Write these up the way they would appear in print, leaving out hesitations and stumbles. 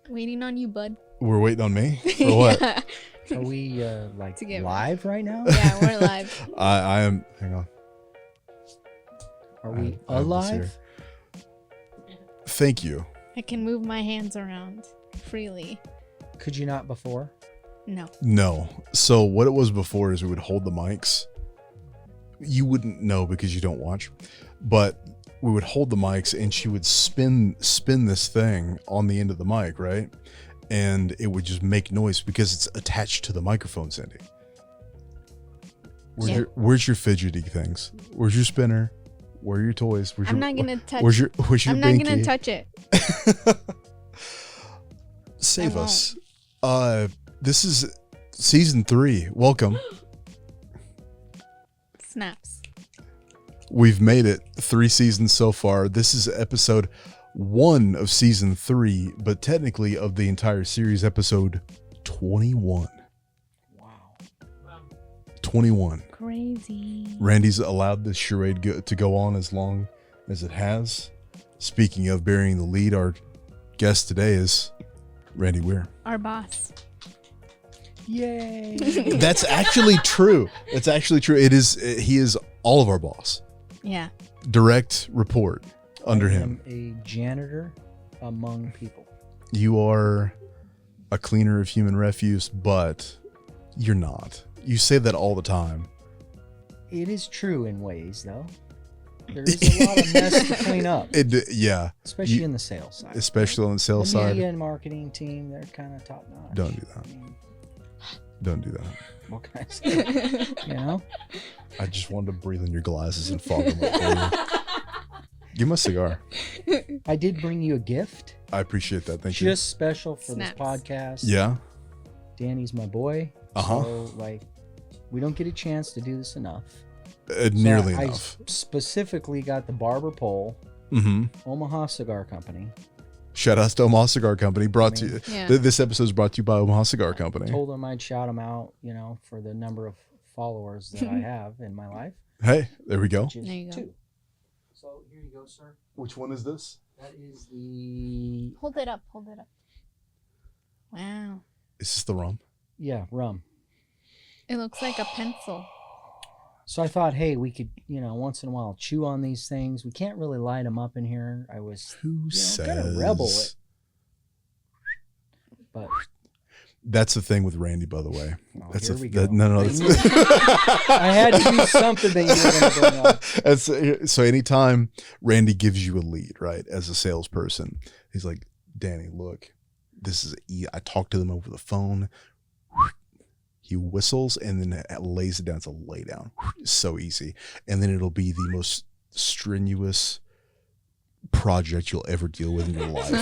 Waiting on you, bud. We're waiting on me? For what? Yeah. Are we live right now? Yeah, we're live. I am. Hang on. Are we I have this alive? here. Thank you. I can move my hands around freely. Could you not before? No. No. So what it was before is we would hold the mics. You wouldn't know because you don't watch, but we would hold the mics and she would spin this thing on the end of the mic, right? And it would just make noise because it's attached to the microphone, Cindy. Where's your fidgety things? Where's your spinner? Where are your toys? I'm not gonna touch. Where's your I'm not binky? gonna touch it. Save us. This is season 3. Welcome. Snaps. We've made it 3 seasons so far. This is episode 1 of season 3, but technically of the entire series, episode 21. Wow. 21. Crazy. Randy's allowed this charade to go on as long as it has. Speaking of burying the lead, our guest today is Randy Weir. Our boss. Yay. That's actually true. That's actually true. He is all of our boss. Yeah. Direct report under him. I am a janitor among people. You are a cleaner of human refuse, but you're not. You say that all the time. It is true in ways, though. There is a lot of mess to clean up. Yeah. Especially in the sales side. Especially on the sales the side. media and marketing team, they're kind of top notch. Don't do that. Don't do that. What can I say? You know? I just wanted to breathe in your glasses and fog them up for you. Give me a cigar. I did bring you a gift. I appreciate that. Thank you. Just special for Snaps. this podcast. Yeah. Danny's my boy. Uh-huh. So, we don't get a chance to do this enough. Nearly So enough. I specifically got the Barber Pole, Mm-hmm. Omaha Cigar Company. Shout out to Omaha Cigar Company. Yeah. This episode is brought to you by Omaha Cigar Company. Told them I'd shout them out, for the number of followers that I have in my life. Hey, there we go. Which is There you go. 2. So here you go, sir. Which one is this? That is the Hold it up. Hold it up. Wow. Is this the rum? rum. It looks like a pencil. So I thought, hey, we could, once in a while chew on these things. We can't really light them up in here. I was Who says? kind of rebel it. But That's the thing with Randy, by the way. That's here we go. No. I had to do something that you were going to bring up. So anytime Randy gives you a lead, right, as a salesperson, he's like, Danny, look, this is I talked to them over the phone. He whistles and then lays it down. It's a lay down. So easy. And then it'll be the most strenuous project you'll ever deal with in your life.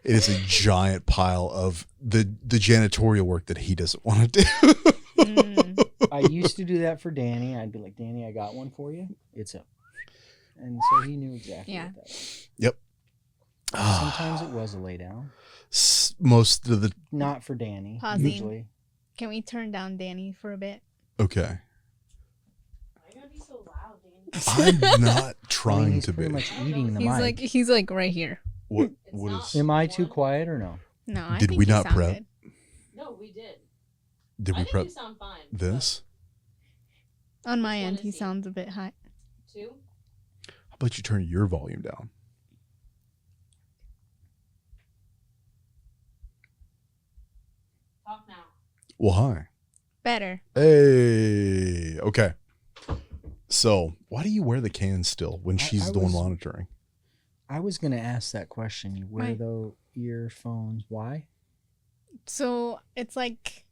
It is a giant pile of the janitorial work that he doesn't want to do. I used to do that for Danny. I'd be like, Danny, I got one for you. It's up. And so he knew exactly what that was. Yep. Sometimes it was a lay down. Most of the... Not for Danny. Pausing. Usually. Can we turn down Danny for a bit? Okay. Why you gotta be so loud, Danny? I'm not trying he's to pretty be. much eating the mic. He's like right here. What It's is... not. Am I too quiet or no? No, I Did think we you not sound prep? good. No, we did. Did I we think prep you sound fine. this? On my Just end, wanna he see. sounds a bit high. 2? How about you turn your volume down? Talk now. Well, hi. Better. Hey. Okay. So, why do you wear the can still when she's I the one was- monitoring? I was going to ask that question. You wear Why? those earphones. Why? So it's like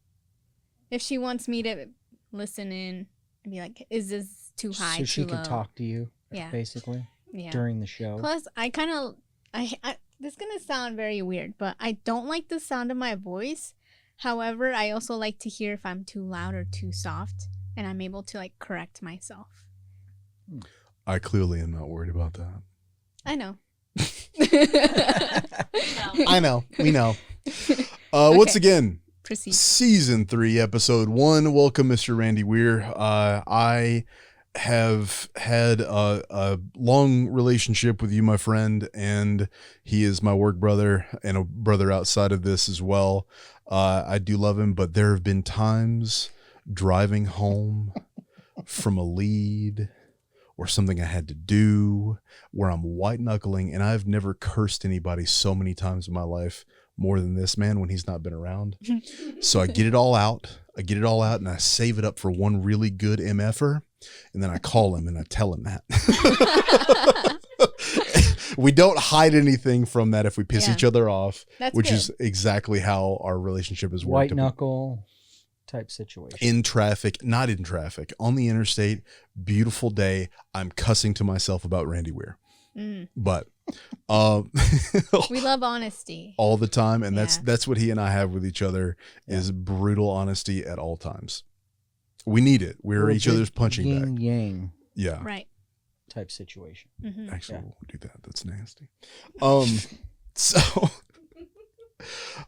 if she wants me to listen in and be like, is this too high, So she too can low? talk to you, Yeah. basically, Yeah. during the show. Plus, I kind of, this is going to sound very weird, but I don't like the sound of my voice. However, I also like to hear if I'm too loud or too soft, and I'm able to correct myself. I clearly am not worried about that. I know. I know. We know. Once Okay. again, Proceed. season 3, episode 1. Welcome, Mr. Randy Weir. I have had a long relationship with you, my friend, and he is my work brother and a brother outside of this as well. I do love him, but there have been times driving home from a lead or something I had to do where I'm white knuckling, and I've never cursed anybody so many times in my life more than this man when he's not been around. So I get it all out. And I save it up for one really good MFer. And then I call him and I tell him that. We don't hide anything from that if we piss each other off, which is exactly how our relationship has worked. White knuckle type situation. In traffic, not in traffic, on the interstate, beautiful day. I'm cussing to myself about Randy Weir. But we love honesty all the time. And that's what he and I have with each other is brutal honesty at all times. We need it. We're each other's punching yin bag. yang. Yeah. right Type situation. Actually, we'll do that. That's nasty. So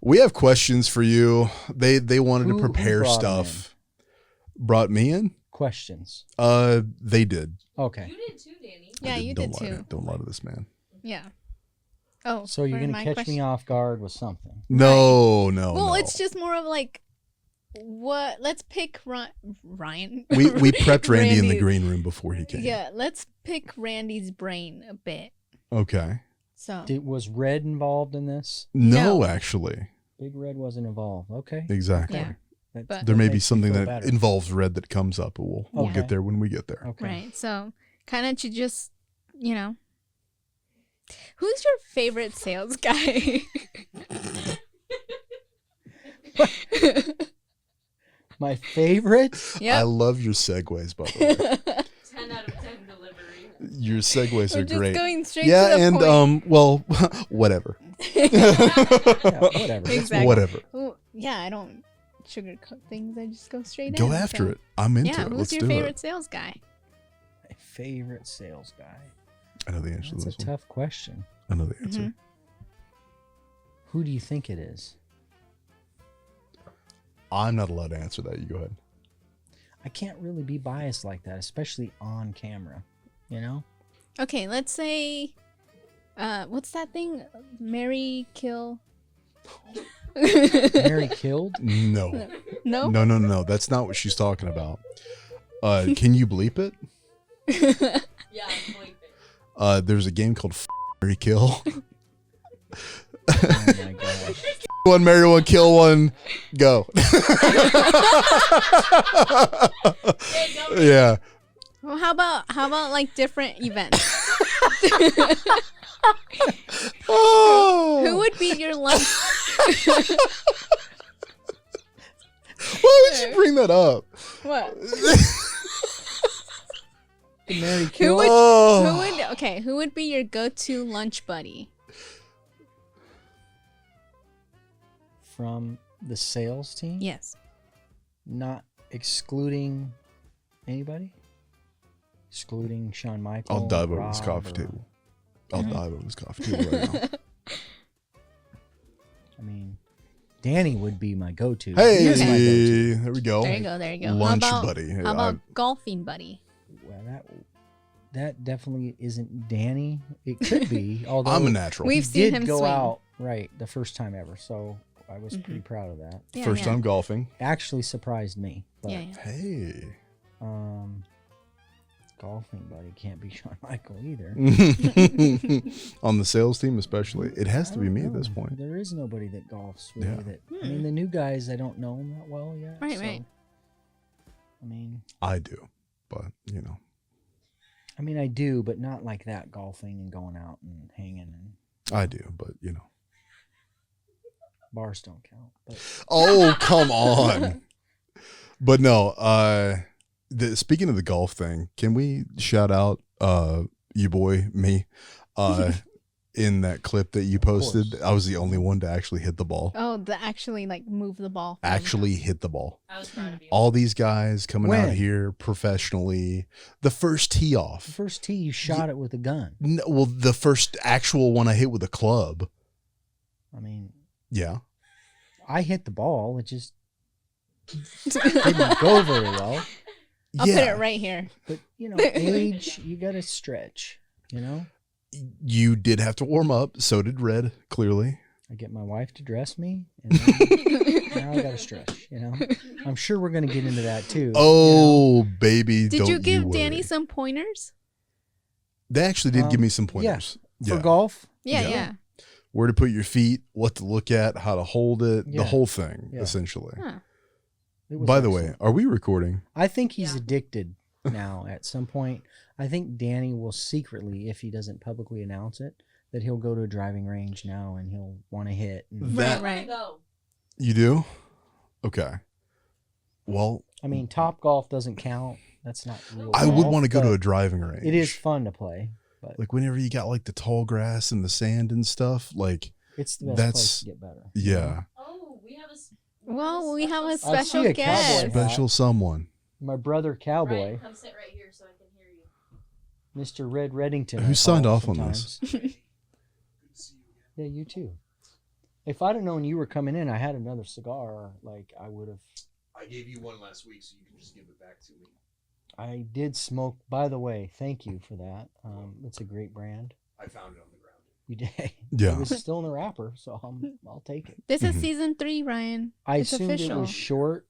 we have questions for you. They wanted to prepare brought stuff. Brought me in? Questions. They did. Okay. You did too, Danny. yeah you did too Don't lie to this man. yeah oh So you're for going my to catch question? me off guard with something. No. Well, no. it's just more of like, what? Let's pick Ryan. We prepped Randy in the Randy. green room before he came. Yeah, let's pick Randy's brain a bit. Okay. So Was Red involved in this? No, No. actually. Big Red wasn't involved. Okay. Exactly. Yeah. But- There may be makes me something feel that better. involves Red that comes up, but we'll Okay. get there when we get there. Okay. right, so kind of to just who's your favorite sales guy? My favorite? I Yep. love your segues, by the way. 10 out of 10 delivery. Your segues We're are just great. going straight Yeah, to the and point. well, whatever. Yeah, whatever. Exactly. Whatever. Well, yeah, I don't sugarcoat things. I just go straight Go in. after so- it. I'm into Yeah, it. who's Let's your do favorite it. sales guy? My favorite sales guy. I know the answer to That's a this one. tough question. I know the answer. Mhm. Who do you think it is? I'm not allowed to answer that. You go ahead. I can't really be biased like that, especially on camera. You know? Okay, let's say, what's that thing? Marry, kill. Mary killed? No. No. No. That's not what she's talking about. Can you bleep it? Yeah, I'm bleeping. There's a game called Marry Kill. Oh my gosh. One, marry one, kill one, go. Yeah. Well, how about like different events? Oh. Who would be your lunch? Why would you bring that up? What? Mary Who killed? would? Oh. Who would be your go-to lunch buddy? From the sales team? Yes. Not excluding anybody? Excluding Shawn Michaels? I'll dive over this Rob, coffee or- table. I'll dive over this coffee table right now. I mean, Danny would be my go-to. Hey, He's my go-to. there we go. There you go. Lunch how about, buddy. Hey, How about golfing buddy? Well, that definitely isn't Danny. It could be, although I'm a natural. We've he seen did him go swing. out right the first time ever, so I was pretty proud of that. Yeah, First yeah. time golfing. Actually surprised me. But, Yeah, yeah. Hey. golfing buddy can't be Shawn Michael either. On the sales team, especially, it has to I be don't me at know. this point. There is nobody that golfs really. Yeah. That I mean, the new guys, I don't know them that well yet. Right, so, right. I do, but you know, I do, but not like that. Golfing and going out and hanging and I do, but you know. bars don't count. But Oh, come on. But no, speaking of the golf thing, can we shout out you boy, me, in that clip that you posted? course. I was the only one to actually hit the ball. Oh, the actually like move the ball. from- Actually hit the ball. I was proud of you. All these guys coming out When? here professionally. The first tee the off. first tee, you shot it with a gun. No, well, the first actual one I hit with a club. I mean, Yeah. I hit the ball. It just didn't go very well. I'll put it right here. But age, you got to stretch. You did have to warm up. So did Red. Clearly. I get my wife to dress me, and then now I got to stretch. I'm sure we're going to get into that too. Oh, baby! Did you give worry. Danny some pointers? They actually did give me some pointers. For golf. Yeah. Where to put your feet, what to look at, how to hold it, the Yeah. whole thing, Yeah. essentially. Huh. It was By the excellent. way, are we recording? I think he's addicted now. At some point, I think Danny will secretly, if he doesn't publicly announce it, that he'll go to a driving range now and he'll want to hit. And, That- Right. Go. You do? Okay. Well, I mean, Top Golf doesn't count. That's not real. I would golf, want to go to but a driving range. It is fun to play, but Like whenever you got like the tall grass and the sand and stuff, like, it's the best that's- place to get better. yeah, Oh, we have a. Well, we have a see special a guest. cowboy hat. special someone. My brother Cowboy, Ryan, come sit right here so I can hear you. Mr. Red Reddington. Who I signed call off on this? sometimes. Yeah, you too. If I'd have known you were coming in, I had another cigar. Like I would have. I gave you one last week, so you can just give it back to me. I did smoke. By the way, thank you for that. It's a great brand. I found it on the ground. You did. Yeah. It was still in the wrapper, so I'll take it. This is Mhm. season 3, Ryan. I It's assumed it official. was short.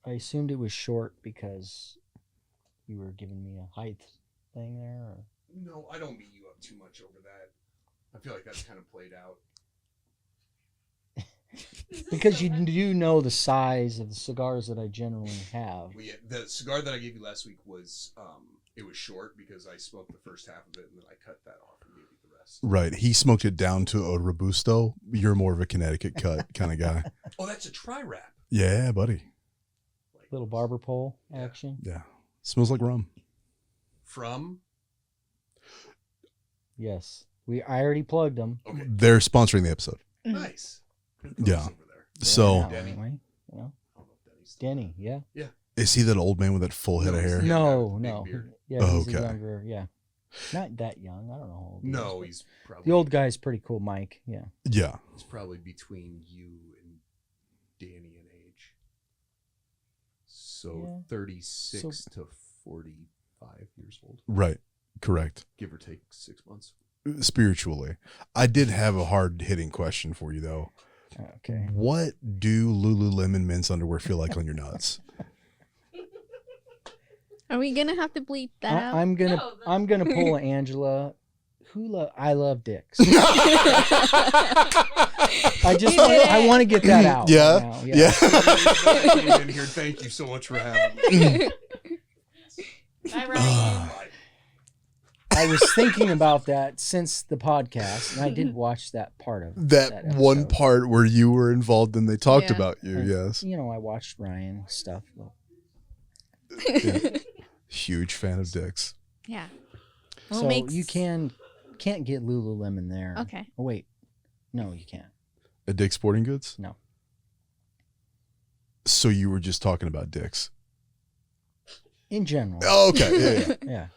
I assumed it was short because you were giving me a height thing there. Or... No, I don't beat you up too much over that. I feel like that's kind of played out. Because you do know the size of the cigars that I generally have. Well, yeah, the cigar that I gave you last week was it was short because I smoked the first half of it and then I cut that off and gave you the rest. Right. He smoked it down to a Robusto. You're more of a Connecticut cut kind of guy. Oh, that's a tri-wrap. Yeah, buddy. Little barber pole action. Yeah. Smells like rum. From? Yes. I already plugged them. Okay. They're sponsoring the episode. Nice. Yeah. Over there. So Yeah, Denny. anyway, I don't know if Denny's still- Denny, yeah. is he that old man with that full head of hair? Yeah, No, big no. beard. Yeah, Oh, he's okay. a younger, yeah. Not that young. I don't know how old he is, No, but he's probably the old guy's pretty cool, Mike. Yeah. Yeah. He's probably between you and Danny in age. So Yeah. 36 to 45 years old, Right. Correct. give or take 6 months. Spiritually. I did have a hard hitting question for you though. Okay. What do Lululemon men's underwear feel like on your nuts? Are we gonna have to bleep that out? I'm gonna No, the- I'm gonna pull an Angela. I love dicks. You I want to get that out. Yeah. now, Yeah. in here. Thank you so much for having me. Bye, Ryan. I was thinking about that since the podcast, and I did watch that part of That one episode. part where you were involved and they talked Yeah. about you, And, yes. I watched Ryan stuff. Yeah. Huge fan of dicks. Yeah. Well, So makes... you can't get Lululemon there. Okay. Oh wait, no, you can't. At Dick's Sporting Goods? No. So you were just talking about dicks. In general, Oh, okay. Yeah, yeah. yeah.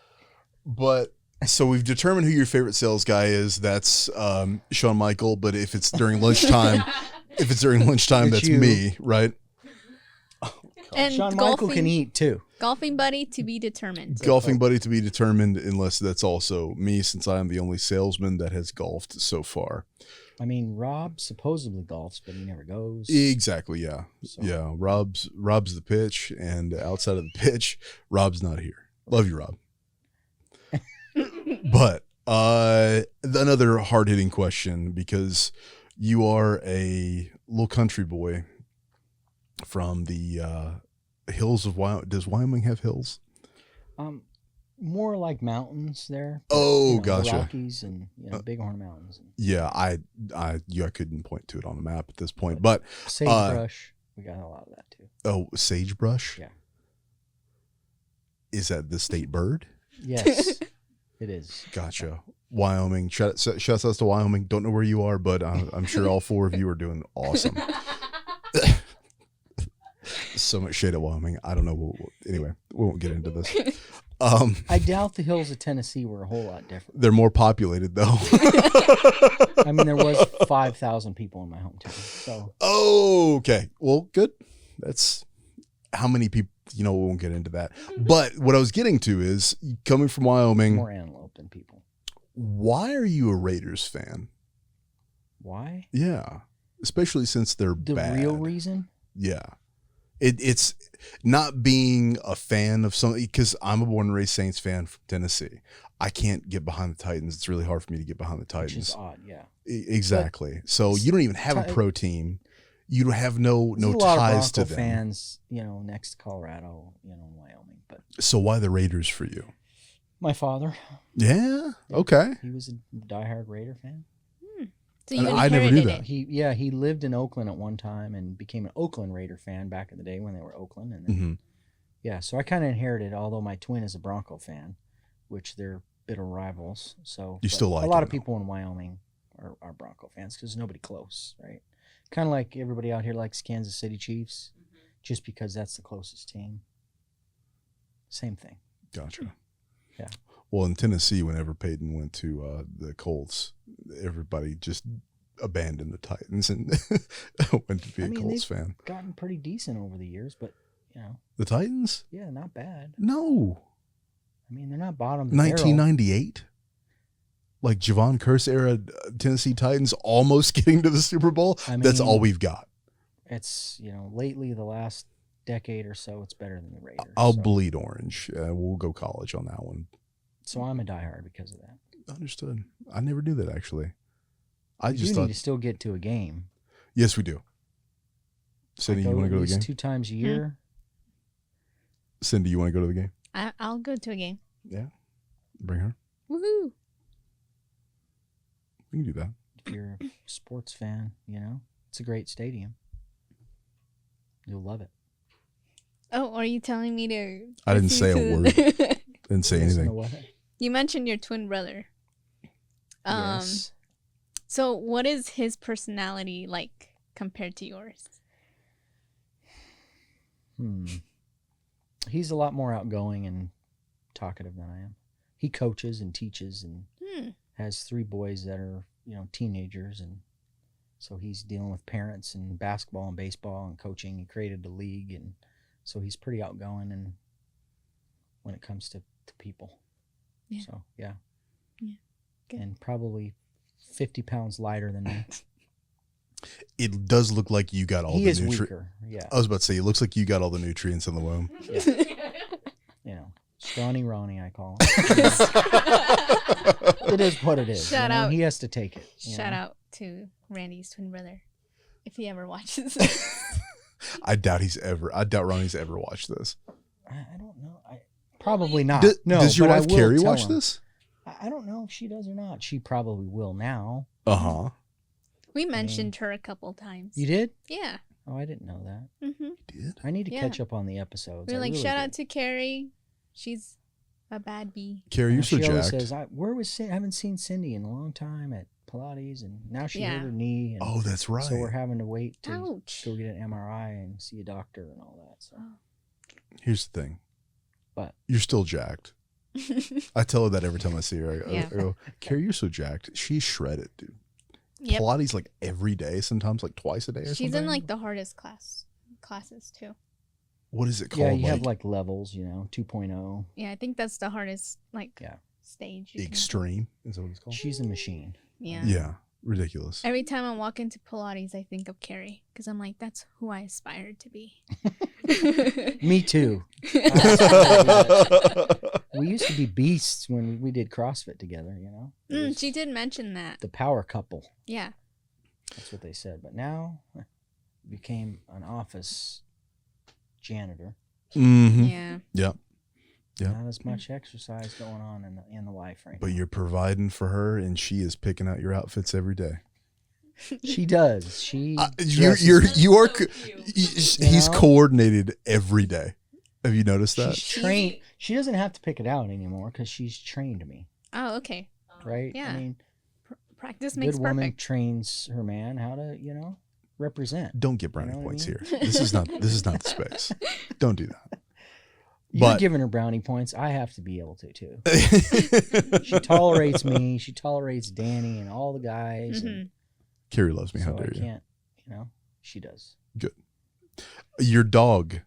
But so we've determined who your favorite sales guy is. That's Shawn Michael. But if it's during lunchtime, It's that's you. me, right? And Shawn golfing, Michael can eat too. golfing buddy to be determined. Golfing buddy to be determined, unless that's also me, since I am the only salesman that has golfed so far. I mean, Rob supposedly golfs, but he never goes. Exactly. Yeah. So- Yeah. Rob's the pitch, and outside of the pitch, Rob's not here. Love you, Rob. But another hard hitting question, because you are a little country boy from the hills of Wyoming. Does Wyoming have hills? More like mountains there. Oh, the gotcha. Rockies and Bighorn Mountains. And Yeah, I couldn't point to it on the map at this point, but sagebrush. We got a lot of that too. oh, sagebrush. Yeah. Is that the state bird? Yes, it is. Gotcha. Wyoming. Shouts out to Wyoming. Don't know where you are, but I'm sure all four of you are doing awesome. So much shade at Wyoming. I don't know. Anyway, we won't get into this. I doubt the hills of Tennessee were a whole lot different. They're more populated though. I mean, there was 5,000 people in my hometown. So Oh, okay. Well, good. That's how many we won't get into that. But what I was getting to is, coming from Wyoming, More antelope than people. why are you a Raiders fan? Why? Yeah. Especially since they're The bad. real reason? Yeah. It's not being a fan of something, because I'm a born and raised Saints fan from Tennessee. I can't get behind the Titans. It's really hard for me to get behind the Titans. Which is odd, yeah. Exactly. So you don't even have a pro team. You have no There's a lot ties of to Bronco them. fans, next to Colorado, Wyoming. But So why the Raiders for you? my father, Yeah. Okay. he was a diehard Raider fan. So you I never knew inherited that. it. He lived in Oakland at one time and became an Oakland Raider fan back in the day when they were Oakland. And then, hmm yeah, so I kind of inherited, although my twin is a Bronco fan, which they're bitter rivals. So You still but like a lot them, of people in Wyoming are Bronco fans because nobody close, right? Kind of like everybody out here likes Kansas City Chiefs, just because that's the closest team. Same thing. Gotcha. Yeah. Well, in Tennessee, whenever Peyton went to the Colts, everybody just abandoned the Titans and went to be a Colts fan. Gotten pretty decent over the years, but The Titans? yeah, not bad. No. I mean, they're not bottom of the barrel. 1998? Like Javon Curse era Tennessee Titans almost getting to the Super Bowl? I That's mean, all we've got. It's lately the last decade or so, it's better than the Raiders. I'll so. bleed orange. We'll go college on that one. So I'm a diehard because of that. Understood. I never knew that, actually. I You just do thought. need to still get to a game. Yes, we do. Cindy, you want to go to the game? 2 times a year. Cindy, you want to go to the game? I'll go to a game. Yeah. Bring her. Woohoo! We can do that. If you're a sports fan, it's a great stadium. You'll love it. Oh, are you telling me to? I didn't say a listen word. to- Didn't say Listen to anything. what? You mentioned your twin brother. Yes. So what is his personality like compared to yours? He's a lot more outgoing and talkative than I am. He coaches and teaches and has 3 boys that are, teenagers, and so he's dealing with parents and basketball and baseball and coaching. He created a league, and so he's pretty outgoing and when it comes to people. Yeah. So yeah. Good. And probably 50 pounds lighter than me. It does look like you got all He the is nutrients. weaker. Yeah. I was about to say, it looks like you got all the nutrients in the womb. Scrawny Ronnie, I call him. It is what it is. Shout out. He has to take it. Shout out to Randy's twin brother, if he ever watches this. I doubt Ronnie's ever watched this. I don't know. Probably not. Does your but I wife will Carrie tell watch him. this? I don't know if she does or not. She probably will now. Uh-huh. We mentioned her a couple times. You did? Yeah. Oh, I didn't know that. Mm-hmm. Did? I need to Yeah. catch up on the episodes. We're I like, really shout do. out to Carrie. She's a bad bee. Carrie, you're so She always jacked. says, I haven't seen Cindy in a long time at Pilates, and now she Yeah. hurt her knee. And Oh, that's right. So we're having to wait to Ouch. go get an MRI and see a doctor and all that. So Here's the thing. But- You're still jacked. I tell her that every time I see her. I Yeah. go, Carrie, you're so jacked. She's shredded, dude. Yep. Pilates like every day, sometimes like twice a day or She's something. in like the hardest classes too. What is it called? yeah, you have like levels, 2.0. Yeah, I think that's the hardest Yeah. stage. you can- extreme. Is that what it's called? She's a machine. Yeah. Yeah. Ridiculous. Every time I walk into Pilates, I think of Carrie because I'm like, that's who I aspired to be. Me too. We used to be beasts when we did CrossFit together, It was She did mention that. the power couple. Yeah. That's what they said. But now became an office janitor. Mm-hmm. Yeah. Yep. Yeah. Not as much exercise going on in the life right But now. you're providing for her, and she is picking out your outfits every day. She does. She You dresses- are. So cute. He's coordinated every day. Have you noticed that? she's trained. She doesn't have to pick it out anymore because she's trained me. Oh, okay. Right? Yeah. I mean, Practice a makes good woman perfect. trains her man how to, represent. Don't get brownie You know what I points mean? here. This is not the space. Don't do that. You're But- giving her brownie points. I have to be able to too. She tolerates me. She tolerates Danny and all the guys. And Carrie loves me. so How dare I you? can't, she does. Your dog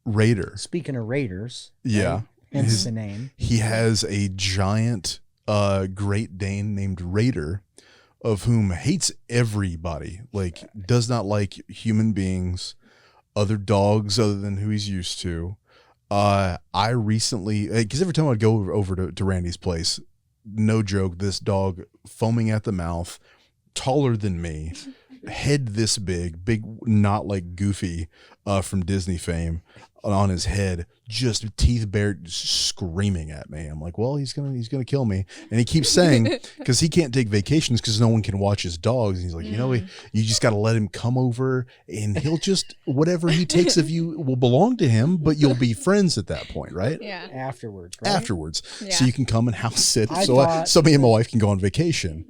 Raider. Speaking of Raiders, Yeah. right? Hence His- the name. He has a giant Great Dane named Raider, of whom hates everybody. Like, does not like human beings, other dogs other than who he's used to. I recently, because every time I'd go over to Randy's place, no joke, this dog foaming at the mouth, taller than me, head this big, not like Goofy from Disney fame, on his head, just teeth bared, screaming at me. I'm like, well, he's gonna kill me, and he keeps saying, because he can't take vacations because no one can watch his dogs. And he's like, you just got to let him come over, and he'll just whatever he takes of you will belong to him, but you'll be friends at that point, right? Yeah. Afterwards, right? Afterwards, Yeah. so you can come and house sit, I so thought- me and my wife can go on vacation.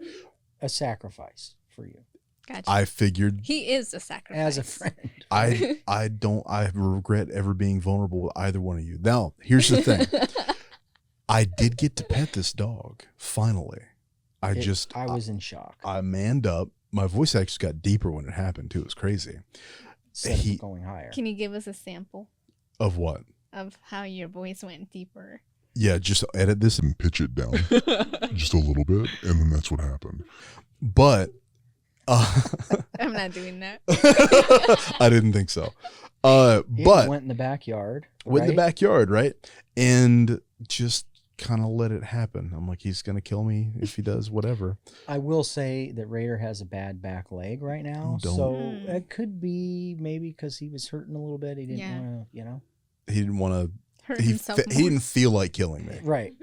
A sacrifice for you Gotcha. I figured He is a sacrifice. as a friend. I regret ever being vulnerable with either one of you. Now, here's the thing. I did get to pet this dog, finally. I was in shock. I manned up. My voice actually got deeper when it happened, too. It was crazy. Instead of going higher. Can you give us a sample Of what? of how your voice went deeper? Yeah, just edit this and Pitch it down just a little bit, and then that's what happened. but I'm not doing that. I didn't think so. He But went in the backyard. went in the right? backyard, right? And just kind of let it happen. I'm like, he's gonna kill me if he does, whatever. I will say that Raider has a bad back leg right now, Don't. so Hmm. it could be maybe because he was hurting a little bit. He didn't Yeah. want to, He didn't want to. Hurt He himself he more. didn't feel like killing me. Right.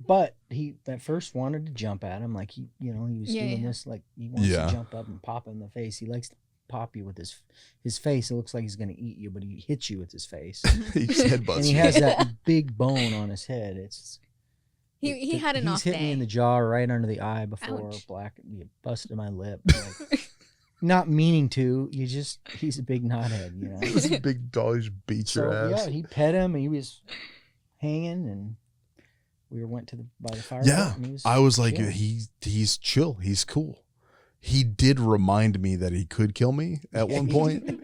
But he at first wanted to jump at him, like he was Yeah, doing yeah. this, like he wants Yeah. to jump up and pop him in the face. He likes to pop you with his face. It looks like he's gonna eat you, but he hits you with his face. He just headbutts And he you. has that big bone on his head. He had an off He's hit me day. in the jaw right under the eye before. Ouch. You busted my lip. Like, not meaning to. He's a big knothead, This big dog just beats your So ass. yeah, he pet him. And he was hanging, and we went by the fire. Yeah, pit, and I was like, chill. he's chill. He's cool. He did remind me that he could kill me at one point,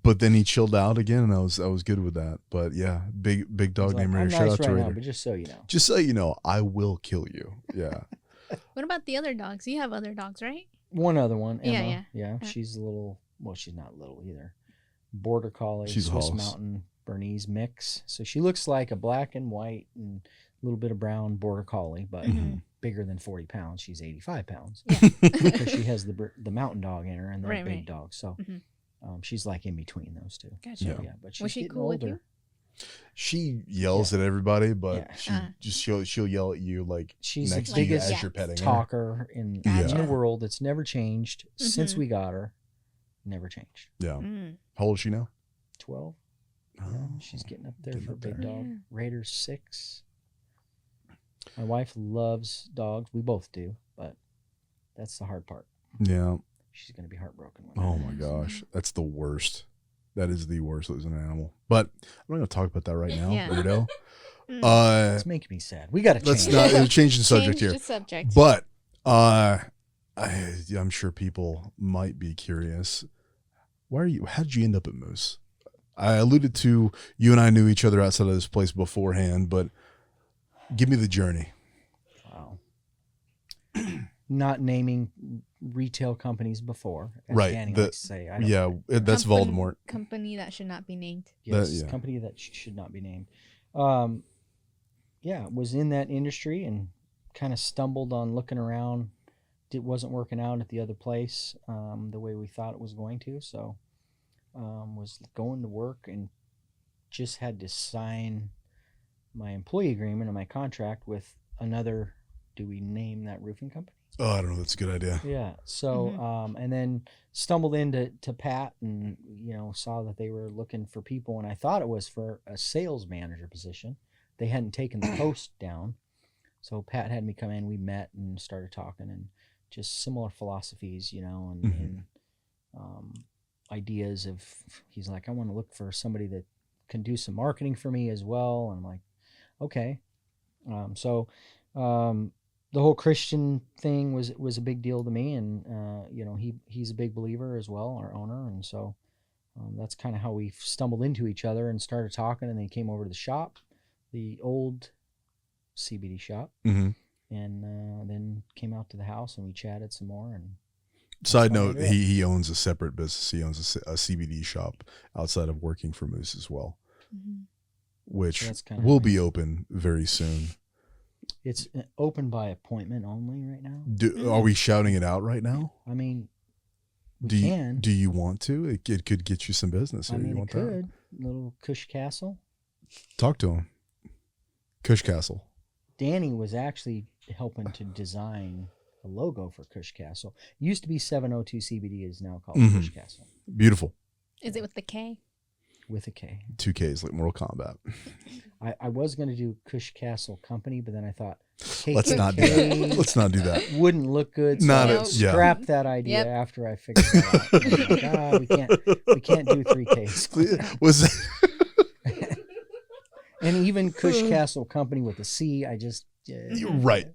but then he chilled out again, and I was good with that. But yeah, big He's dog like, named I'm Raider. Shout nice out to right now, Raider. but just so you know, Just so you know, I will kill you. Yeah. What about the other dogs? You have other dogs, right? one other one, Yeah, Emma. yeah. She's a little. Well, she's not little either. Border collie, She's a Swiss hoss. Mountain Bernese mix. So she looks like a black and white and a little bit of brown border collie, but Mhm. bigger than 40 pounds. She's 85 pounds Yeah. because she has the mountain dog in her and the Right, big right. dog. So Mhm. she's like in between those two. Gotcha. Yeah. Yeah, but she's Was she getting cool with older. you? She yells at everybody, but Yeah. she'll yell at you like She's next the to you biggest as you're petting her. talker in Gotcha. the world. It's never changed since Mhm. we got her. Never changed. Yeah. Mm. How old is she now? 12. Oh, Yeah, she's getting up there getting for a up big there. dog. Yeah. Raider's 6. My wife loves dogs. We both do, but that's the hard part. Yeah. She's going to be heartbroken. Oh my gosh, that's the worst. That is the worst losing an animal. But I'm not going to talk about that right now, Yeah. weirdo. Mm. It's making me sad. We got to change. Let's not change the subject Change here. the subject. But I'm sure people might be curious. How did you end up at Moose? I alluded to you and I knew each other outside of this place beforehand, but give me the journey. Wow. Not naming retail companies before, as Right, Danny the- likes to say. I don't Yeah, that's Company- Voldemort. Company that should not be named. Yes, yeah. company that should not be named. Yeah, was in that industry and kind of stumbled on looking around. It wasn't working out at the other place the way we thought it was going to. So was going to work and just had to sign my employee agreement and my contract with another. Do we name that roofing company? Oh, I don't know. That's a good idea. Yeah. So, and then stumbled into Pat and, saw that they were looking for people. And I thought it was for a sales manager position. They hadn't taken the post down. So Pat had me come in. We met and started talking and just similar philosophies, and ideas of, he's like, I want to look for somebody that can do some marketing for me as well. And I'm like, okay. The whole Christian thing was a big deal to me, and he's a big believer as well, our owner, and so That's kind of how we stumbled into each other and started talking, and then he came over to the shop, the old CBD shop, Mm-hmm. and then came out to the house and we chatted some more. And Side why I note, do it. he owns a separate business. He owns a CBD shop outside of working for Moose as well, which So that's kinda will how be he- open very soon. It's open by appointment only right now. Are we shouting it out right now? I mean, we Do you, can. do you want to? It could get you some business. I Here. mean, You it want that? could. Little Cush Castle. Talk to him. Cush Castle. Danny was actually helping to design the logo for Cush Castle. It used to be 702 CBD, is now called Mhm. Cush Castle Beautiful. Is it with the K? with a K. 2Ks like Mortal Kombat. I was going to do Cush Castle Company, but then I thought, Let's not do KKK that. Let's not do that. Wouldn't look good. So Not I a- yeah. scrapped that idea Yep. after I figured it out. I was like, we can't do 3Ks. Was that, And even Cush Castle Company with a C, I just right.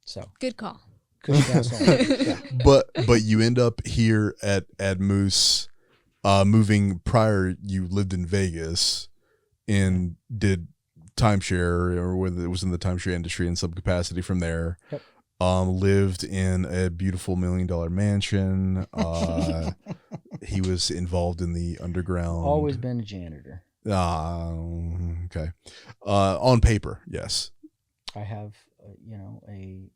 So Good call. Cush Castle. Yeah. But you end up here at Moose. Moving prior, you lived in Vegas and did timeshare, or whether it was in the timeshare industry in some capacity from there. Yep. Lived in a beautiful $1 million mansion. He was involved in the underground. Always been a janitor. Okay. On paper, yes. I have, a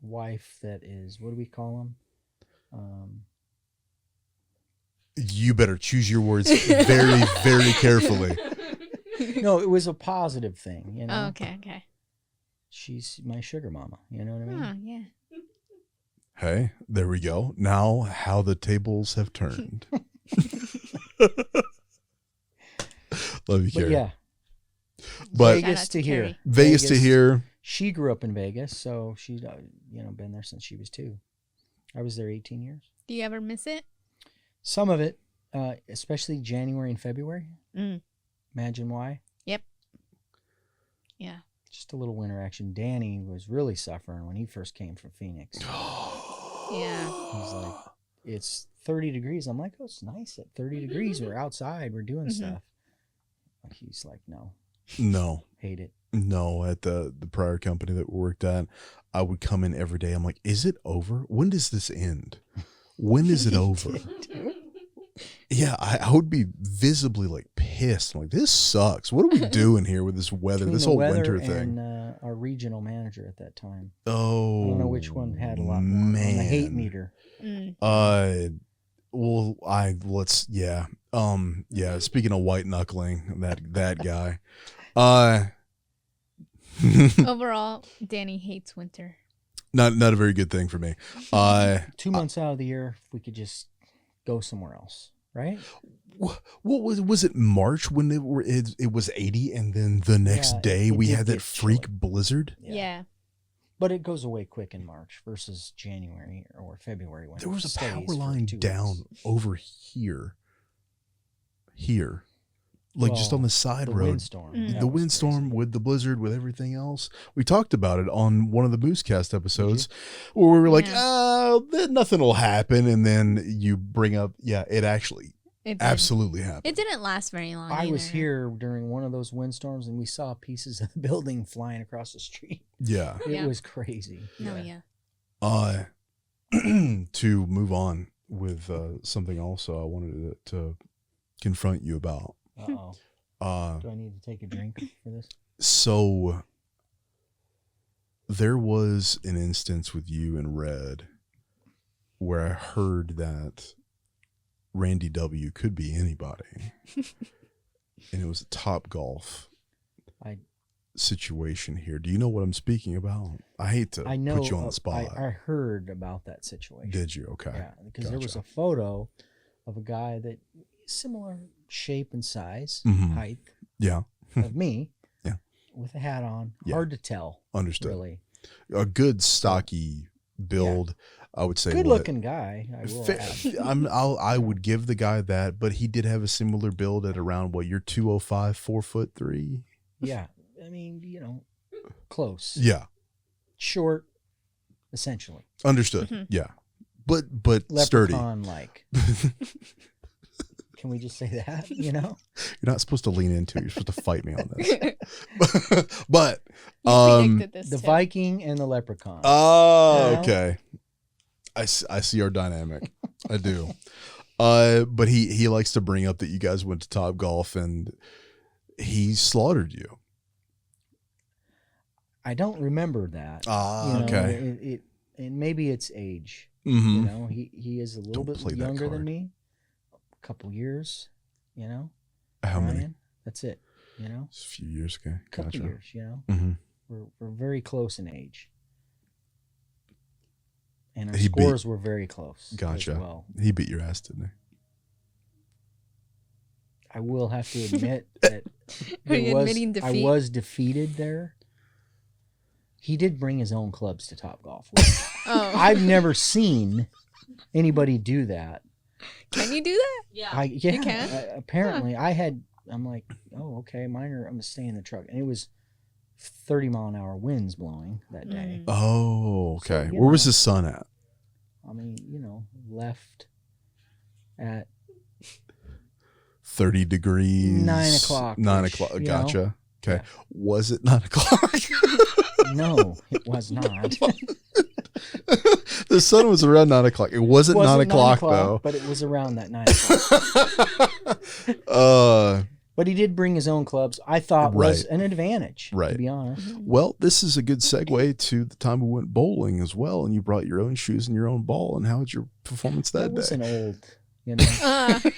wife that is, what do we call them? You better choose your words very, very carefully. No, it was a positive thing, you know. Oh, okay. She's my sugar mama, you know what I mean? Oh, yeah. Hey, there we go. Now, how the tables have turned. Love you, But Carrie. yeah, But Shout Vegas out to to here. Carrie. Vegas to here. She grew up in Vegas, so she's been there since she was 2. I was there 18 years. Do you ever miss it? Some of it, especially January and February. Mm. Imagine why. Yep. Yeah. Just a little winter action. Danny was really suffering when he first came from Phoenix. Yeah. He's like, it's 30 degrees. I'm like, oh, it's nice at 30 degrees. We're outside. We're doing Mhm. stuff. He's like, no, No, hate it. no. At the prior company that we worked at, I would come in every day. I'm like, is it over? When does this end? When is it over? Yeah, I would be visibly like pissed. I'm like, this sucks. What are we doing here with this weather? Between This the whole weather winter thing. and our regional manager at that time. Oh, I don't know which one had a lot more on the hate meter. Mm. Well, yeah. Speaking of white knuckling, that guy. Overall, Danny hates winter. Not a very good thing for me. 2 months out of the year, if we could just go somewhere else, right? What was it March when it was 80 and then the next Yeah, day it we did had that get freak chilly. blizzard? Yeah. But it goes away quick in March versus January or February when There it was a stays power for line 2 down weeks. over here. Like just Well, on the side the road. windstorm. Mm. that The was windstorm crazy. with the blizzard with everything else. We talked about it on one of the MooseCast episodes where we were like, Yeah. nothing will happen. And then you bring up, it actually It did. absolutely happened. It didn't last very long. I was either. here during one of those windstorms and we saw pieces of the building flying across the street. Yeah. It Yeah. was crazy. No, yeah. To move on with something also I wanted to confront you about. Uh-oh. Do I need to take a drink for this? So there was an instance with you and Red where I heard that Randy W could be anybody. And it was a Top Golf situation here. Do you know what I'm speaking about? I hate to I know. put you on the spot. I heard about that situation. Did you? Okay. Yeah, because there was Gotcha. a photo of a guy that similar shape and size, Mhm. height Yeah. of me. Yeah. With a hat on. Yeah. Hard to tell, Understood. really. A good stocky build, I would say. Good what- looking guy. I will Fa- add. I would give the guy that, but he did have a similar build at around what, you're 205, 4'3". Yeah. I mean, close. Yeah, Short, essentially. understood. Mhm. Yeah, but sturdy. Leprechaun like. Can we just say that? You know, You're not supposed to lean into it. You're supposed to fight me on this. But You predicted this the too. Viking and the leprechaun. oh, You know? okay. I see our dynamic. I do. But he likes to bring up that you guys went to Top Golf and he slaughtered you. I don't remember that. Ah, You know, okay. And maybe it's age. Mm-hmm. You know, he is a little Don't play bit that younger card. than me, a couple years. You know, How many? Ryan, that's it. You know, Just a few years ago. a couple Gotcha. years. You know, Mm-hmm. we're very close in age, and our He beat- scores were very close. Gotcha. As well, He beat your ass, didn't he? I will have to admit that Are you admitting I defeat? was defeated there. He did bring his own clubs to Top Golf. which Oh, I've never seen anybody do that. can you do that? Yeah. Yeah, You can? apparently I'm like, oh, okay, I'm gonna stay in the truck. And it was 30-mile-an-hour winds blowing that day. Mm. Oh, So, okay. you Where was know. his son at? I mean, left at 30 degrees. 9 o'clock. 9 o'clock. you know? Gotcha. Okay. Yeah. Was it 9 o'clock? No, it was not. The sun was around 9 o'clock. It wasn't, 9 o'clock, though. But it was around that 9 o'clock. But he did bring his own clubs. I thought was Right. an advantage, Right. to be honest. Well, this is a good segue to the time we went bowling as well, and you brought your own shoes and your own ball. And how was your performance that That was day? an old,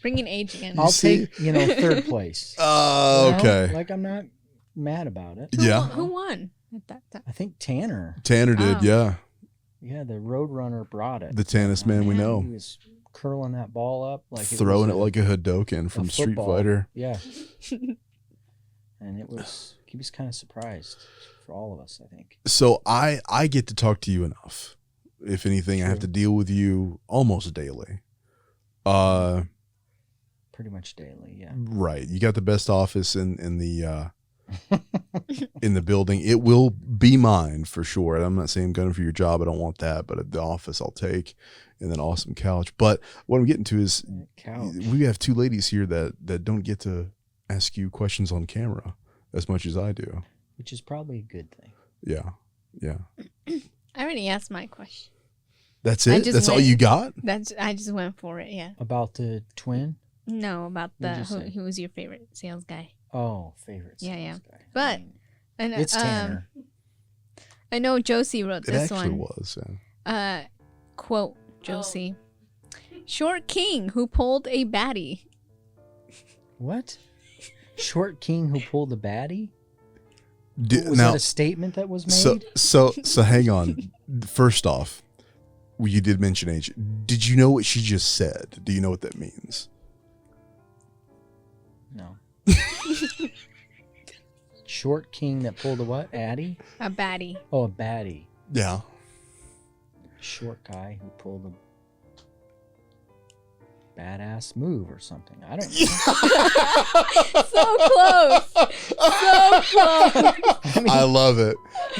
Bringing age again. You I'll see? take, third place. Oh, You know? okay. Like, I'm not mad about it. Yeah. Who won at that time? I think Tanner, Tanner did, Oh. yeah. yeah, the Roadrunner brought it. The tennis man we Yeah. know. He was curling that ball up like Throwing it was like a Hadoken from Street football. Fighter. Yeah. And he was kind of surprised for all of us, I think. So I get to talk to you enough. If anything, I have True. to deal with you almost daily. Pretty much daily, yeah. Right. You got the best office in the in the building. It will be mine for sure. And I'm not saying I'm gunning for your job. I don't want that, but the office I'll take, and then awesome couch. But what I'm getting to is Couch. we have two ladies here that don't get to ask you questions on camera as much as I do. Which is probably a good thing. Yeah. Yeah. I already asked my question. That's I it? just That's all went- you got? I just went for it. Yeah. About the twin? No, about What'd you say? who was your favorite sales guy? Oh, favorite. Yeah, sales guy. But- And it's Tanner. I know Josie wrote It this actually one. was. Yeah. Quote Josie. Short king who pulled a baddie. What? Short king who pulled a baddie? Was Now, that a statement that was made? so hang on. First off, you did mention age. Did you know what she just said? Do you know what that means? No. Short king that pulled a what? Addy? A baddie. Oh, a baddie. Yeah. Short guy who pulled a badass move or something. I don't know. So close. So close. I mean, I love it.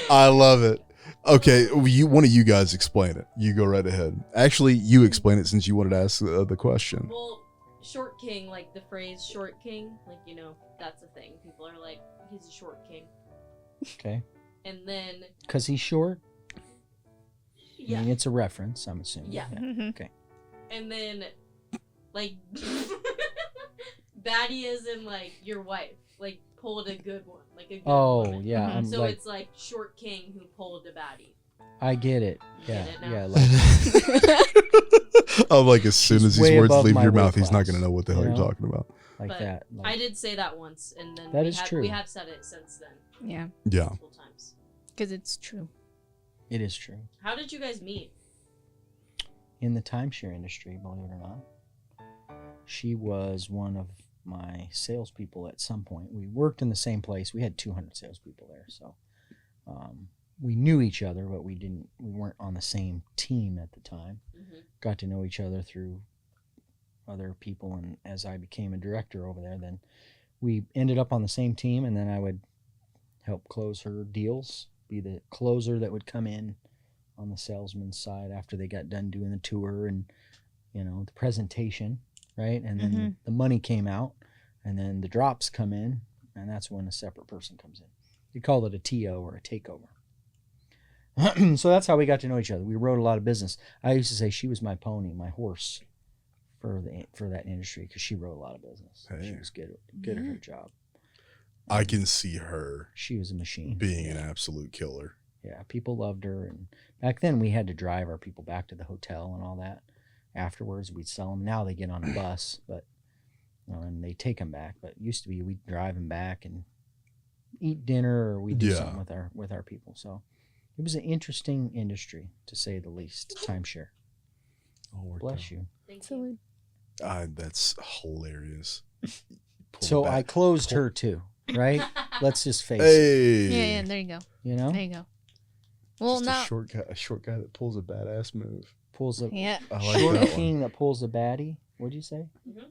I love it. Okay, one of you guys explain it. You go right ahead. Actually, you explain it since you wanted to ask the question. Well, short king, like the phrase short king, like, that's a thing. People are like, he's a short king. okay. And then, Because he's short? yeah. I mean, it's a reference, I'm assuming. Yeah. Mhm. Okay. And then, like, baddie is in, like, your wife. Like, pulled a good one. Like, a good Oh, woman. yeah. Mhm. I'm So like, it's like short king who pulled a baddie. I get it. You Yeah. get it now? Yeah. Like, I'm like, as soon She's as these way words above leave my your weight mouth, he's not class, going to know what the hell you you're know? talking about. like But that. I Like, did say that once, and then That we is have, true. we have said it since then. Yeah, Yeah. Multiple times. because it's true. it is true. How did you guys meet? In the timeshare industry, believe it or not. She was one of my salespeople at some point. We worked in the same place. We had 200 salespeople there, so we knew each other, but we weren't on the same team at the time. Mm-hmm. Got to know each other through other people, and as I became a director over there, then we ended up on the same team, and then I would help close her deals, be the closer that would come in on the salesman's side after they got done doing the tour and the presentation, right? And then the money came out, and then the drops come in, and that's when a separate person comes in. You call it a TO or a takeover. So that's how we got to know each other. We wrote a lot of business. I used to say she was my pony, my horse for that industry because she wrote a lot of business. Hey. She was good at her job. I can see her She was a machine. being an absolute killer. Yeah, people loved her. And back then we had to drive our people back to the hotel and all that. Afterwards, we'd sell them. Now they get on a bus, but and they take them back. But it used to be we'd drive them back and eat dinner, or we'd do something with our people. So it was an interesting industry, to say the least. Timeshare. Bless you. Thank you. That's hilarious. So I closed her too, right? Let's just face it. Hey. Yeah, there you go. You know, There you go. Well, Just now, a short guy that pulls a badass move. pulls a yeah, I like short that king that pulls a baddie. What'd you say?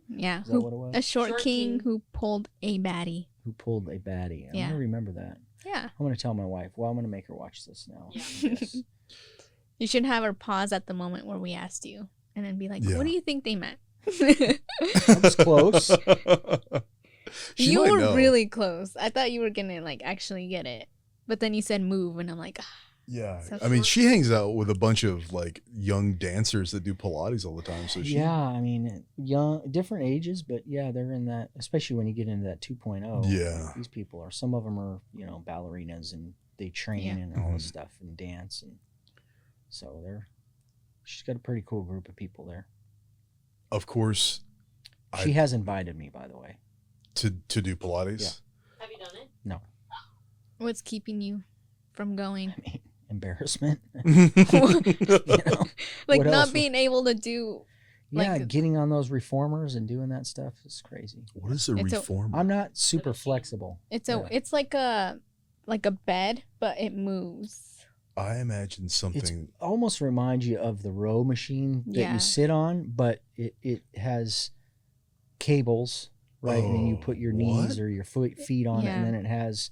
yeah. Is that what it was? A short Short king king. who pulled a baddie. Who pulled a baddie? I'm Yeah. gonna remember that. Yeah. I'm gonna tell my wife. Well, I'm gonna make her watch this now. Yeah. Yes. You should have her pause at the moment where we asked you, and then be like, Yeah. "What do you think they meant?" I was close. She You might were know. really close. I thought you were gonna like actually get it, but then you said move, and I'm like, Yeah. So I mean, short. she hangs out with a bunch of like young dancers that do Pilates all the time. So she, Yeah, I mean, young, different ages, but yeah, they're in that. Especially when you get into that 2.0. Yeah. These people are. Some of them are, ballerinas, and they train Yeah. and all this Mhm. stuff and dance, and so they're. She's got a pretty cool group of people there. of course, She has invited me, by the way. to do Pilates. Have you done it? No, "What's keeping you from going?" I mean, embarrassment. Like What not else? being able to do. Yeah, Like- getting on those reformers and doing that stuff is crazy. What is a It's a- reformer? I'm not super flexible. It's Yeah. it's like a bed, but it moves. I imagine something. Almost reminds you of the row machine that Yeah. you sit on, but it has cables, right? And then you Oh, put your what? knees or your feet on it, Yeah. and then it has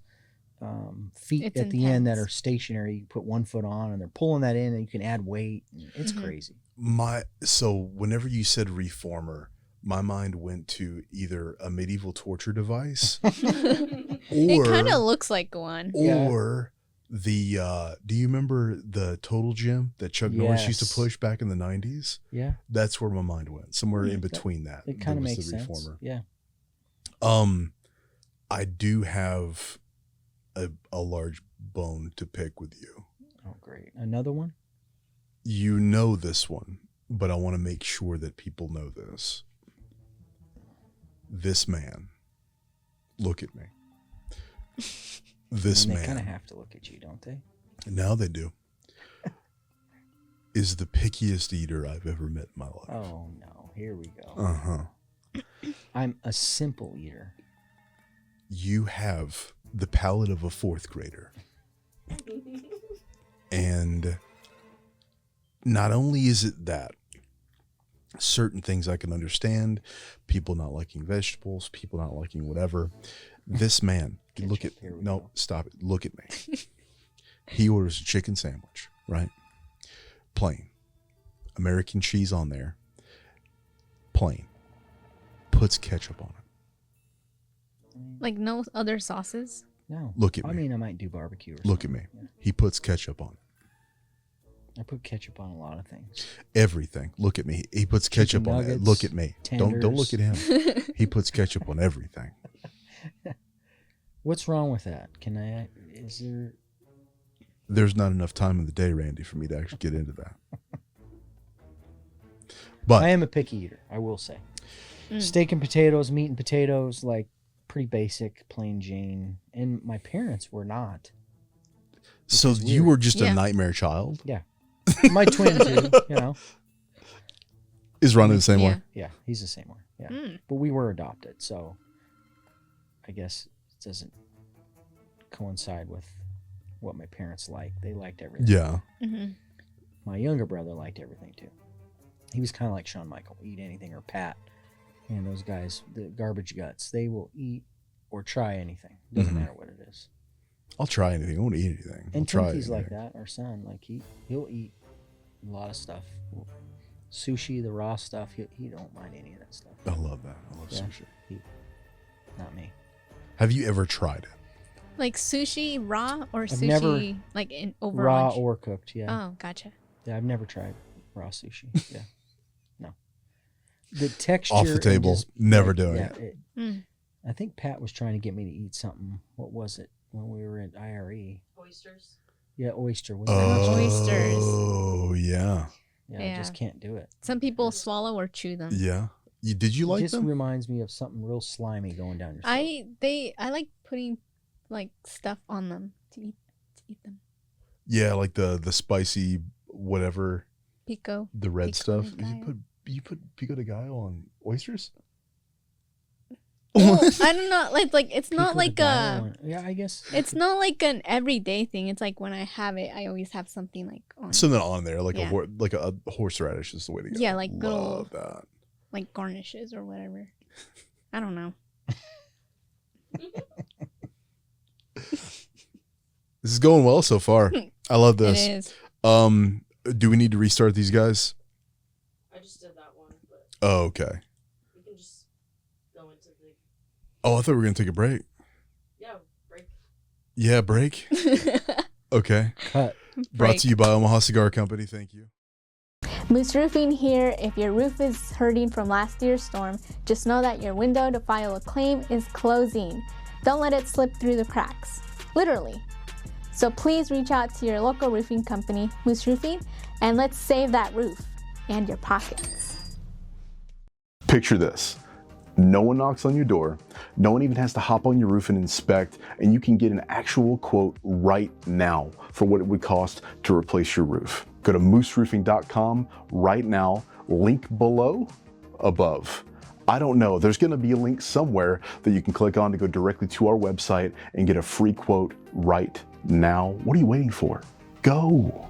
feet It's at the end that intense. are stationary. You put one foot on, and they're pulling that in, and you can add weight. It's Mhm. crazy. So whenever you said reformer, my mind went to either a medieval torture device It kind of looks like one. Yeah. or the do you remember the Total Gym that Chuck Norris used to Yes. push back in the 90s? Yeah, That's where my mind went. Somewhere in that- between that. it kind of was makes the sense. reformer. Yeah. I do have a large bone to pick with you. Oh, great. Another one? You know this one, but I want to make sure that people know this. This man, look at me. This And they kind of man, have to look at you, don't they? now they do, is the pickiest eater I've ever met in my life. Oh, no. Here we go. Uh-huh. I'm a simple eater. You have the palate of a fourth grader. And not only is it that, certain things I can understand, people not liking vegetables, people not liking whatever. This man, look at, Here we no, go. stop it. Look at me. He orders a chicken sandwich, right? Plain. American cheese on there. Plain. Puts ketchup on it. Like no other sauces. No. Look at I me. mean, I might do barbecue or Look at something. me. Yeah. He puts ketchup on it. I put ketchup on a lot of things. Everything. Look at me. He puts Chicken ketchup on it. nuggets, Look at me. Don't look at tenders. him. He puts ketchup on everything. What's wrong with that? Is there... There's not enough time in the day, Randy, for me to actually get into that. But I am a picky eater, I will say. Mm. Steak and potatoes, meat and potatoes, like pretty basic, plain Jane. And my parents were not. so is you weird. were just Yeah. a nightmare child? Yeah. My twin too, Is Ronnie the same Yeah. way? Yeah, he's the same way. Yeah. Mm. But we were adopted, so I guess it doesn't coincide with what my parents liked. They liked everything. Yeah. Hmm. My younger brother liked everything too. He was kind of like Shawn Michael, eat anything, or Pat. And those guys, the garbage guts, they will eat or try anything. Doesn't Mhm. matter what it is. I'll try anything. I won't eat anything. I'll And try Twinky's like anything. that. Our son, like he'll eat a lot of stuff. Sushi, the raw stuff, he don't mind any of that stuff. I love that. I love Yeah. sushi. Not me. Have you ever tried it? Like sushi raw or I've sushi never- like in overall? Raw or cooked, yeah. Oh, gotcha. Yeah, I've never tried raw sushi. Yeah. No. The texture. Off the and table. just- Never doing it. Mm. I think Pat was trying to get me to eat something. What was it when we were at IRE? Oysters. Yeah, oyster. Was Oysters. Oh, yeah. Yeah, I Yeah. just can't do it. Some people swallow or chew them. Yeah. Did you It like just them? reminds me of something real slimy going down your throat. I like putting like stuff on them to eat them. Yeah, like the spicy whatever, Pico. the red Pico stuff. de gallo. You put pico de gallo on oysters? Well, I don't know. Like it's Pico not de like gallo yeah, I guess. it's not like an everyday thing. It's like when I have it, I always have something like on. Something on there, like Yeah. a horseradish is the way to go. Yeah, like love little- that. like garnishes or whatever. I don't know. This is going well so far. I love It this. is. Do we need to restart these guys? I just did that one, but Oh, okay. we can just go into the Oh, I thought we were gonna take a break. break. Yeah, break. Okay. Cut. Brought to you by Omaha Cigar Company. Thank you. Moose Roofing here. If your roof is hurting from last year's storm, just know that your window to file a claim is closing. Don't let it slip through the cracks. Literally. So please reach out to your local roofing company, Moose Roofing, and let's save that roof and your pockets. Picture this. No one knocks on your door. No one even has to hop on your roof and inspect, and you can get an actual quote right now for what it would cost to replace your roof. Go to mooseroofing.com right now, link below, above. I don't know, there's gonna be a link somewhere that you can click on to go directly to our website and get a free quote right now. What are you waiting for? Go.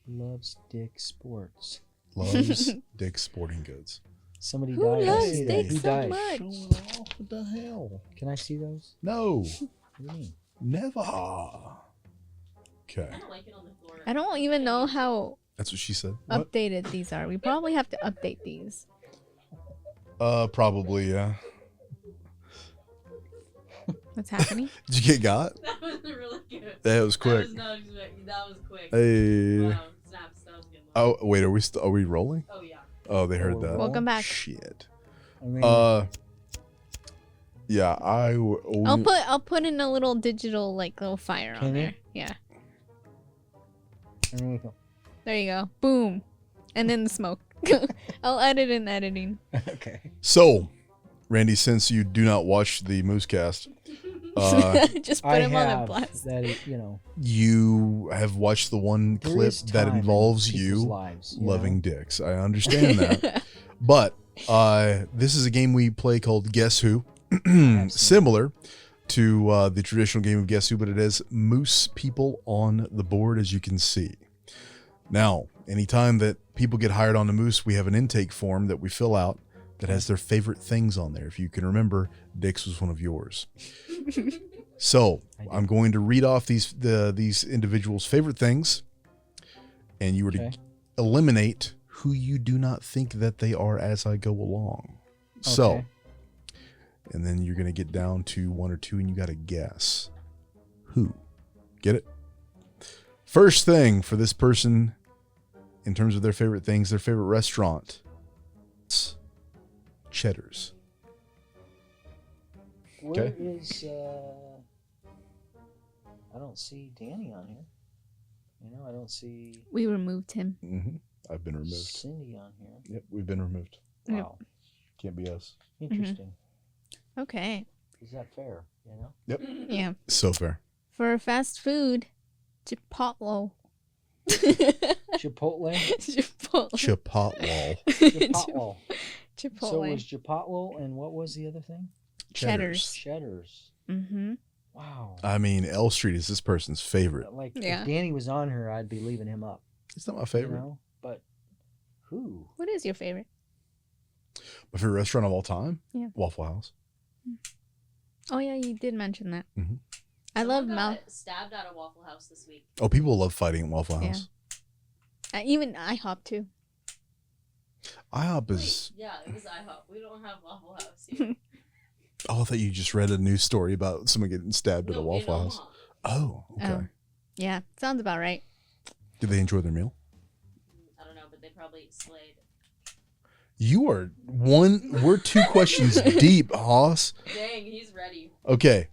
Loves Dick Sports. Loves Dick's Sporting Goods. Somebody Who died. I loves see that. Dick Who so died? much? What the hell? Can I see those? No, What do you mean? never. Okay, I don't like it on the floor. I don't even know how that's what she said. What? updated these are. We probably have to update these. Probably, yeah. What's happening? Did you get got? That was really good. That was quick. I was not expecting. That was quick. Hey. Wow, snaps. That was good. One. Oh wait, are we rolling? Oh yeah. Oh, they heard we're that. rolling. Welcome back. Shit. I mean, Yeah, I'll put in a little digital like little fire Can on you? there. Yeah. there we go. There you go. Boom. And then the smoke. I'll edit in editing. Okay. So, Randy, since you do not watch the MooseCast, Just put I him on the have blast. that. You know, you have watched the one there clip is that time in involves people's you lives, you loving know? dicks. I understand that. But this is a game we play called Guess Who. Similar to the traditional game of Guess Who, but it has moose people on the board, as you can see. Now, anytime that people get hired on the Moose, we have an intake form that we fill out that has their favorite things on there. If you can remember, Dick's was one of yours. So I'm going to read off these individuals' favorite things, and you were to Okay. eliminate who you do not think that they are as I go along. So, Okay. and then you're going to get down to one or two, and you got to guess who. Get it? First thing for this person, in terms of their favorite things, their favorite restaurant, it's Cheddar's. Where Okay. is I don't see Danny on here. You know, I don't see We removed him. Mm-hmm. I've been removed. Cindy on here. Yep, we've been removed. Yep. Wow. Can't be us. Interesting. Okay. Is that fair? You know? Yeah. So fair. For fast food, Chipotle. Chipotle. Chipotle. Chipotle. Chipotle. Chipotle. So it was Chipotle, and what was the other thing? Cheddar's. Cheddar's. Mm-hmm. Wow. I mean, L Street is this person's favorite. Like Yeah. if Danny was on her, I'd be leaving him up. It's not my You favorite. know? But who? What is your favorite? My favorite restaurant of all time? Yeah. Waffle House. Oh yeah, you did mention that. Mhm. I love Someone Mal. got stabbed at a Waffle House this week. Oh, people love fighting at Waffle Yeah. House. Even IHOP too. IHOP is. Wait, yeah, it was IHOP. We don't have Waffle House here. Oh, I thought you just read a news story about someone getting stabbed at a No, in Waffle House. Omaha. Oh, okay. Oh. Yeah, sounds about right. Did they enjoy their meal? I don't know, but they probably slayed. You are one. We're 2 questions deep, Hoss. Dang, he's ready. Okay.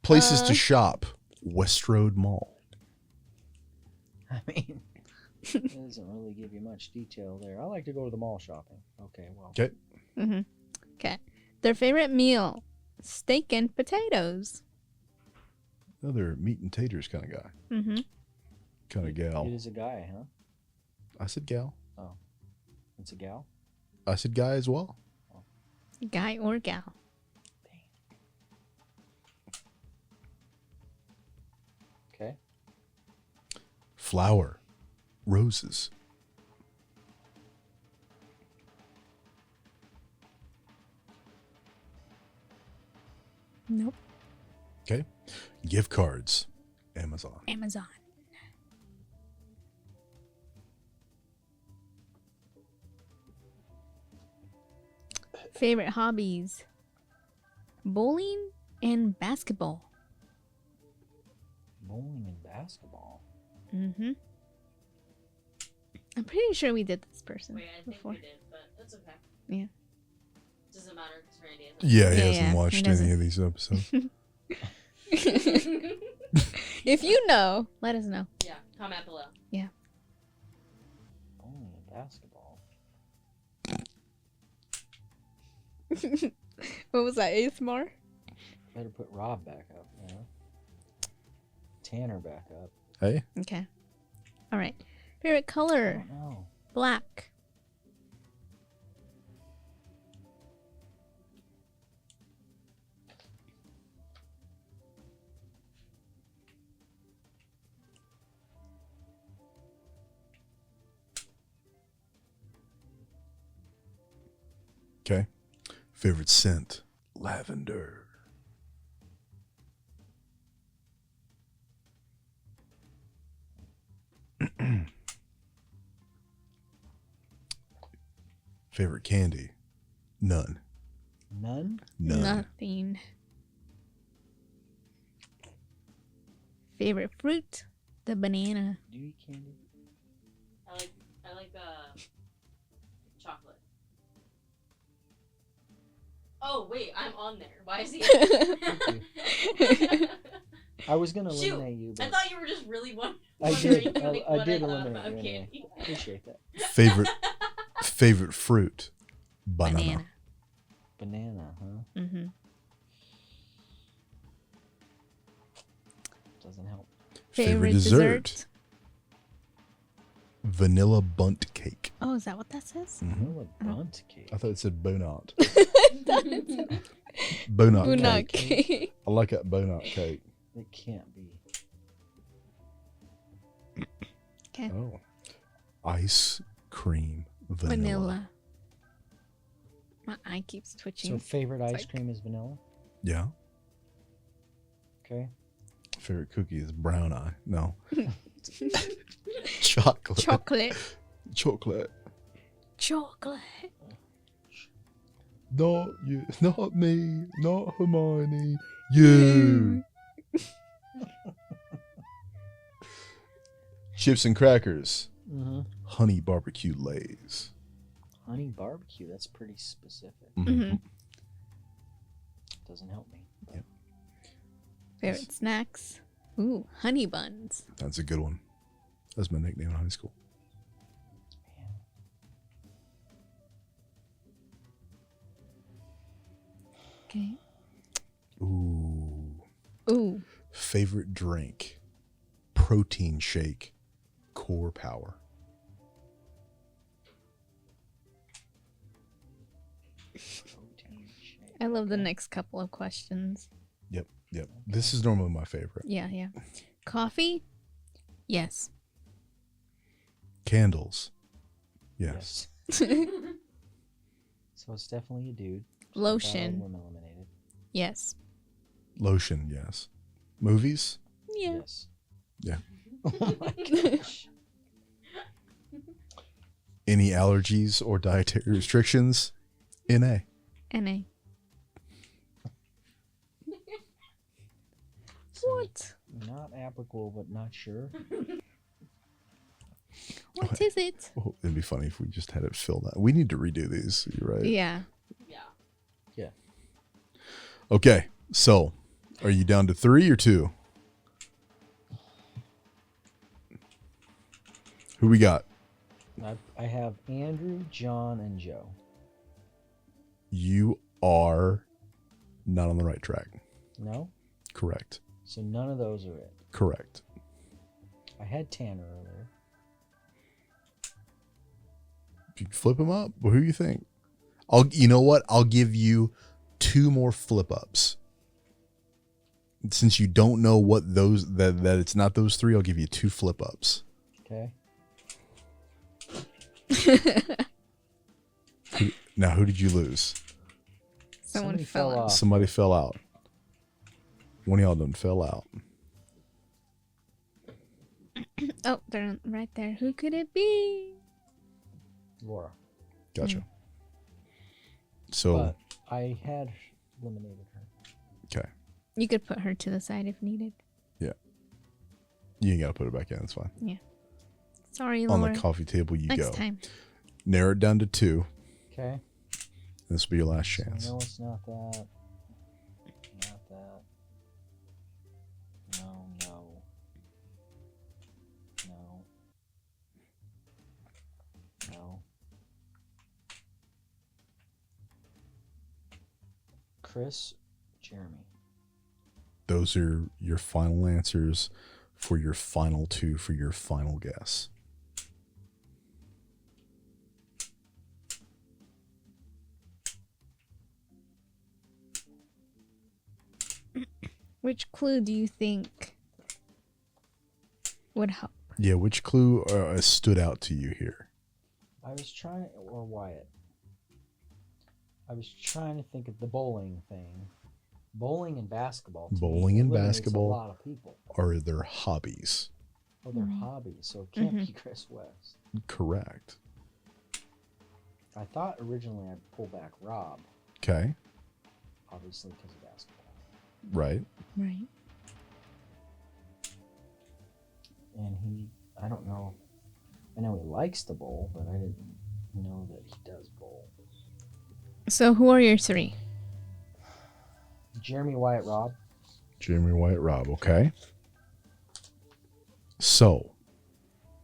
Places to shop. West Road Mall. I mean, it doesn't really give you much detail there. I like to go to the mall shopping. Okay, well. Okay. Mm-hmm. Okay. Their favorite meal: steak and potatoes. Another meat and taters kind of guy. Mm-hmm. Kind of gal. It is a guy, huh? I said gal. Oh. It's a gal? I said guy as well. Guy or gal. Okay. Flower. Roses. Nope. Okay. Gift cards. Amazon. Amazon. Favorite hobbies: bowling and basketball. Bowling and basketball. Mm-hmm. I'm pretty sure we did this person Wait, I think before. we did, but that's okay. Yeah. Doesn't matter because Randy hasn't. Yeah, he Yeah, hasn't he watched doesn't. any of these episodes. If you know, let us know. Yeah, comment below. Bowling and basketball. What was that, ASMR? Better put Rob back up, you know? Tanner back up. Hey. Okay. All right. Favorite I color: don't know. black. Okay. Favorite scent? Lavender. Favorite candy? None. None? None. Nothing. Favorite fruit: the banana. Do you eat candy? I like chocolate. Oh wait, I'm on there. Why is he? I was going to Shoot, eliminate you, I but thought you were just really I wondering did. like, I what did thought eliminate about you anyway. candy. Appreciate that. Favorite fruit? Banana. Banana, huh? Mm-hmm. Doesn't help. Favorite dessert? Vanilla bunt cake. Oh, is that what that says? Vanilla bunt cake. I thought it said bonut. Bonut Bonut cake. cake. I like that bonut cake. It can't be. Okay. Oh. Ice cream vanilla. My eye keeps So twitching. favorite It's ice like- cream is vanilla? Yeah. Okay. Favorite cookie is brown eye. No. Chocolate. Chocolate. Chocolate. Chocolate. Not you. Not me. Not Hermione. You. Chips and crackers. Mm-hmm. Honey barbecue lays. Honey barbecue. That's pretty specific. Mhm. Doesn't help me. but- Yep. Favorite snacks: ooh, honey buns. That's a good one. That's my nickname in high school. Man. Okay. Ooh. Ooh. Favorite drink? Protein shake. Core power. Protein shake. I love the Okay. next couple of questions. Yep. Yep. This is normally my favorite. Yeah, yeah. Coffee? Yes. Candles. Yes. So it's definitely a dude. So Lotion. I'm eliminated. Yes. Lotion. Yes. Movies? Yeah. Yes. Yeah. Oh my gosh. Any allergies or dietary restrictions? NA. NA. What? Not applicable, but not sure. What is it? Oh, it'd be funny if we just had it filled out. We need to redo these. You're right. Yeah. Yeah. Yeah. Okay. So, are you down to 3 or 2? Who we got? I have Andrew, John, and Joe. You are not on the right track. No? Correct. So none of those are it. Correct. I had Tanner earlier. You flip them up. Well, who do you think? You know what? I'll give you 2 more flip ups. Since you don't know what those that it's not those 3, I'll give you 2 flip ups. Okay. Now, who did you lose? Someone Somebody fell fell out. off. Somebody fell out. One of y'all done fell out. Oh, they're right there. Who could it be? Laura. Gotcha. So, But I had eliminated her. okay. You could put her to the side if needed. You ain't got to put it back in. It's fine. Sorry, On Laura. the coffee table you Next go. time. Narrow it down to 2. Okay. This will be your last So chance. no, it's not that. Not that. No, no. No. No. Chris, Jeremy. Those are your final answers for your final 2 for your final guess. Which clue do you think would help? Yeah, which clue stood out to you here? I was trying, or Wyatt. I was trying to think of the bowling thing. Bowling and basketball. To me, Bowling and eliminates basketball. A lot of people. Are their hobbies? Or their Mhm. hobbies, so it can't Mhm. be Chris West. Correct. I thought originally I'd pull back Rob, Okay. obviously because of basketball. Right. Right. And I don't know, I know he likes to bowl, but I didn't know that he does bowl. So who are your 3? Jeremy, Wyatt, Rob. Jeremy White, Rob. Okay. So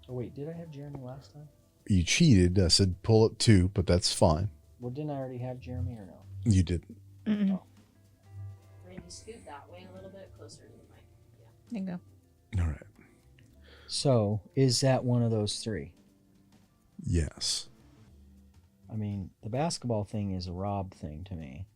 Oh wait, did I have Jeremy last time? you cheated. I said pull up 2, but that's fine. Well, didn't I already have Jeremy or no? You didn't. Mm-mm. Randy, scoot that way a little bit closer to the mic. There you go. All right. So, is that one of those 3? Yes. I mean, the basketball thing is a Rob thing to me.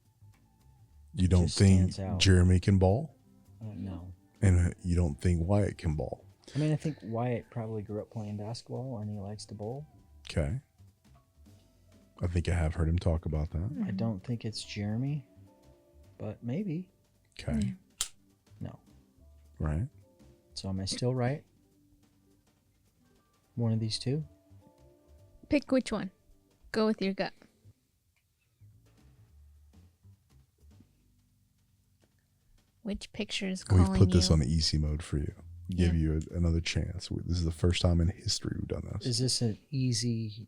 You don't Just think stands out. Jeremy can ball, No. and you don't think Wyatt can ball. I mean, I think Wyatt probably grew up playing basketball and he likes to bowl. Okay. I think I have heard him talk about that. I don't think it's Jeremy, but maybe. Okay. No. Right. So am I still right? One of these 2? Pick which one. Go with your gut. Which picture is calling We've put this you? on easy mode for you. Give you another chance. This is the first time in history we've done this. Is this an easy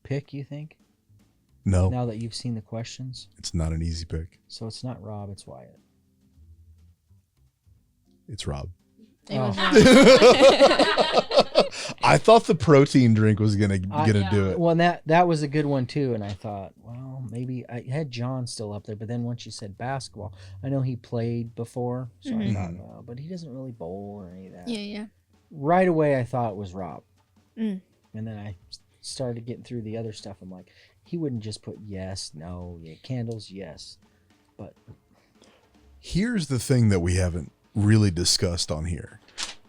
pick, you think? No, Now that you've seen the questions? it's not an easy pick. So it's not Rob, it's Wyatt. It's Rob. It was Oh. wrong. I thought the protein drink was gonna Yeah. do it. Well, that was a good one too, and I thought, well, maybe I had John still up there, but then once you said basketball, I know he played before, so I Mhm. thought, well, but he doesn't really bowl or any of that. Yeah. Right away, I thought it was Rob, Mm. and then I started getting through the other stuff. I'm like, he wouldn't just put yes, no, yeah, candles, yes, but Here's the thing that we haven't really discussed on here.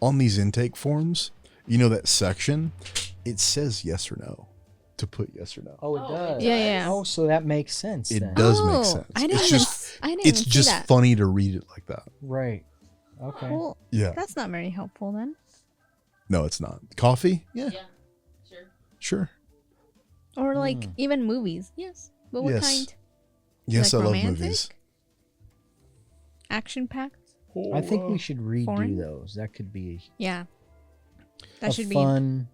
On these intake forms, you know that section, it says yes or no. To put yes or no. oh, it Oh, does. Yeah, yeah. Oh, so that makes sense. It then. does make Oh, sense. I didn't it's even, just I didn't it's even just see that. funny to read it like that. Right. Okay. Well, Yeah. that's not very helpful then. No, it's not. Coffee? Yeah, Yeah, sure. sure. Or like Hmm. even movies. Yes. But what Yes. kind? Yes, Like I love romantic? movies. Action packed? I think we should redo Foreign? those. That could be Yeah. That a should be fun,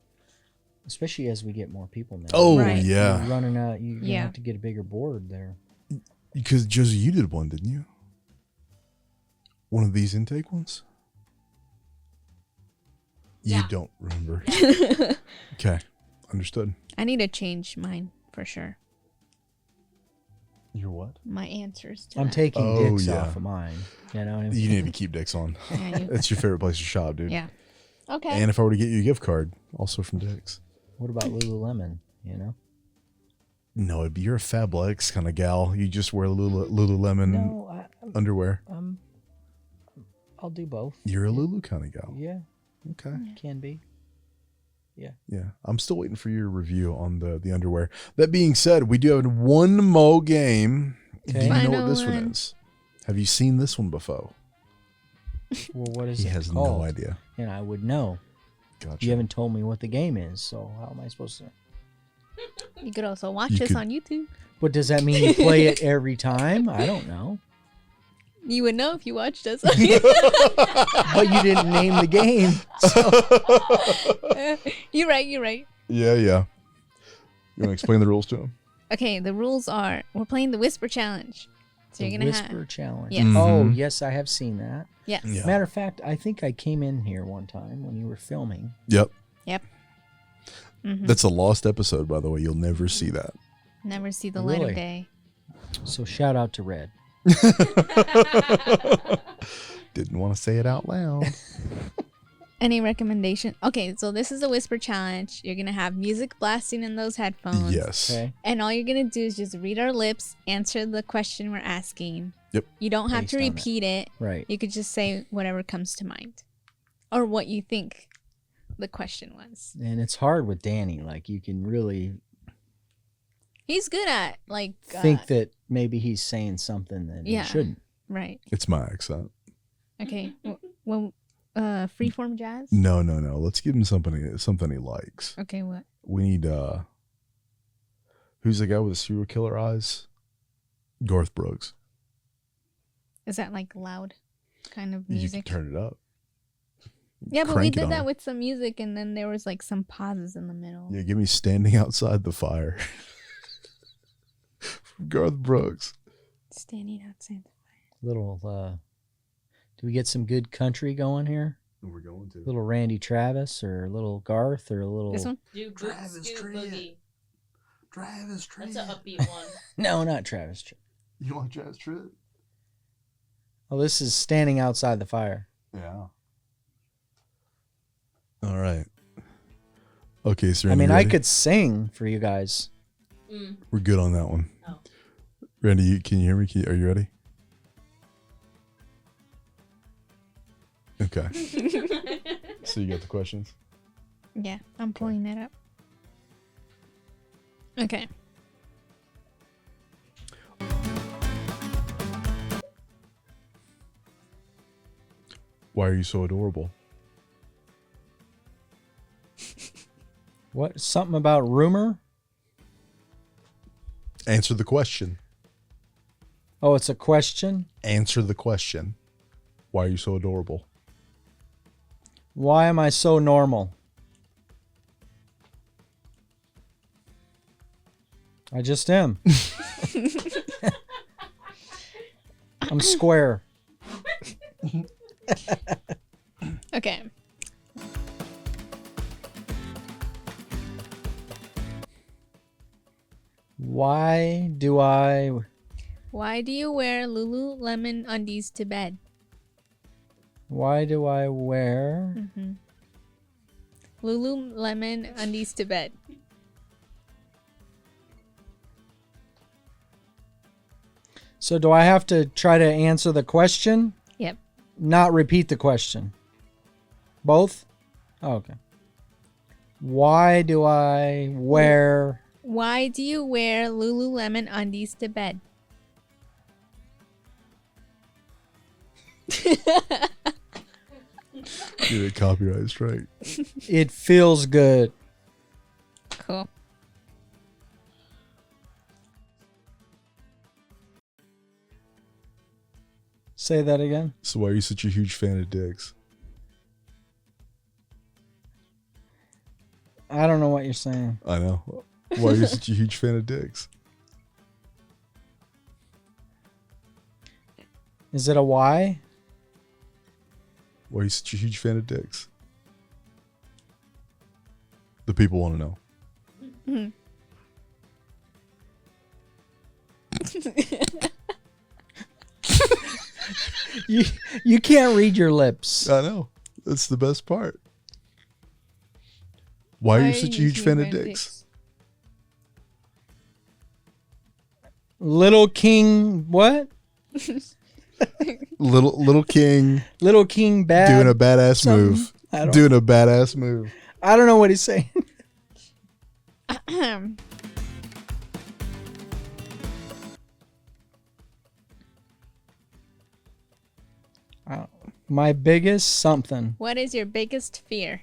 especially as we get more people now. Oh Right. yeah, You're running out. You're gonna Yeah. have to get a bigger board there. because Josie, you did one, didn't you? One of these intake ones. You Yeah. don't remember? Okay, understood. I need to change mine for sure. You're what? My answers to I'm that. taking Oh, dicks yeah. off of mine. You know what I mean? You need to keep dicks on. Yeah, you- That's your favorite place to shop, dude. yeah. Okay. And if I were to get you a gift card, also from Dick's. What about Lululemon? You know? No, you're a Fabletics kind of gal. You just wear Lululemon No, underwear. I'll do both. You're a Lulu kind of gal. Yeah, Okay. can be. Yeah. I'm still waiting for your review on the underwear. That being said, we do have one more game. Okay. Do you know Final what this one one. is? Have you seen this one before? Well, what is He it has called? no idea. And I would know. Gotcha. You haven't told me what the game is, so how am I supposed to? You could also watch You us could- on YouTube. But does that mean you play it every time? I don't know. You would know if you watched us. But you didn't name the game. You're right. You're right. Yeah. You want to explain the rules to him? Okay, the rules are we're playing the Whisper Challenge. So The you're gonna Whisper have Challenge. Yes. Oh, Mhm. yes, I have seen that. yes. Yeah. Matter of fact, I think I came in here one time when you were filming. Yep. Mhm. That's a lost episode, by the way. You'll never see that. Never see the light Really? of day. So shout out to Red. Didn't want to say it out loud. Any recommendation? Okay, so this is a Whisper Challenge. You're gonna have music blasting in those headphones. Yes. Okay. And all you're gonna do is just read our lips, answer the question we're asking. Yep. You don't have Based to on it. repeat it. Right. You could just say whatever comes to mind. Or what you think the question was. And it's hard with Danny. Like you can really He's good at like think that maybe he's saying something that Yeah. he shouldn't. right. It's my accent. Okay. Well, freeform jazz? No. Let's give him something he likes. Okay, what? We need who's the guy with the serial killer eyes? Garth Brooks. Is that like loud kind of You can music? turn it up. Yeah, but we Crank it did on that him. with some music and then there was like some pauses in the middle. Yeah, give me Standing Outside the Fire. From Garth Brooks. Standing outside. Little do we get some good country going here? We're going to. Little Randy Travis or a little Garth or a little This one? Do Boot Travis Scoot Tritt. Boogie. Travis Tritt. That's an upbeat one. No, not Travis. You want Travis Tritt? Oh, this is Standing Outside the Fire. Yeah. All right. Okay, so I Randy, mean, I ready? could sing for you guys. We're good on that one. Oh. Randy, can you hear me? Are you ready? Okay. So you got the questions? Yeah, I'm pulling it up. Okay. Why are you so adorable? What? Something about rumor? Answer the question. Oh, it's a question. Answer the question. Why are you so adorable? Why am I so normal? I just am. I'm square. Okay. Why do Why do you wear Lululemon undies to bed? I wear Mm-hmm. Lululemon undies to bed. So do I have to try to answer the question? Yep. Not repeat the question. Both? Oh, okay. Why do I wear Why do you wear Lululemon undies to bed? Get a copyright strike. it feels good? Cool. Say that again. So why are you such a huge fan of dicks? I don't know what you're saying. I know. Why are you such a huge fan of dicks? Is it a why? Why are you such a huge fan of dicks? The people want to know. Mhm. You can't read your lips. I know. That's the best part. Why are you such a huge fan of dicks? Little King, what? Little King Little King bad. doing a badass something. move. I don't, Doing a badass move. I don't know what he's saying. My biggest something. What is your biggest fear?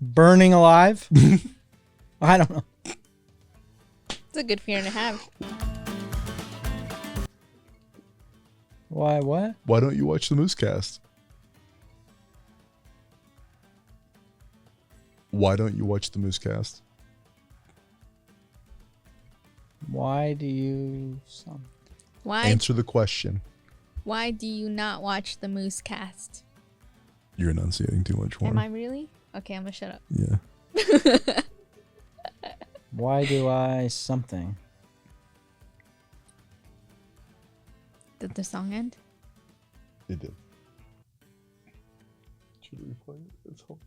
Burning alive? I don't know. It's a good fear to have. Why, what? Why don't you watch the MooseCast? Why don't you watch the MooseCast? Why do you... Why? Answer the question. Why do you not watch the MooseCast? You're enunciating too much, Warren. Am I really? Okay, I'm gonna shut up. Yeah. Why do I something? Did the song end? It did. Should we play it? It's all...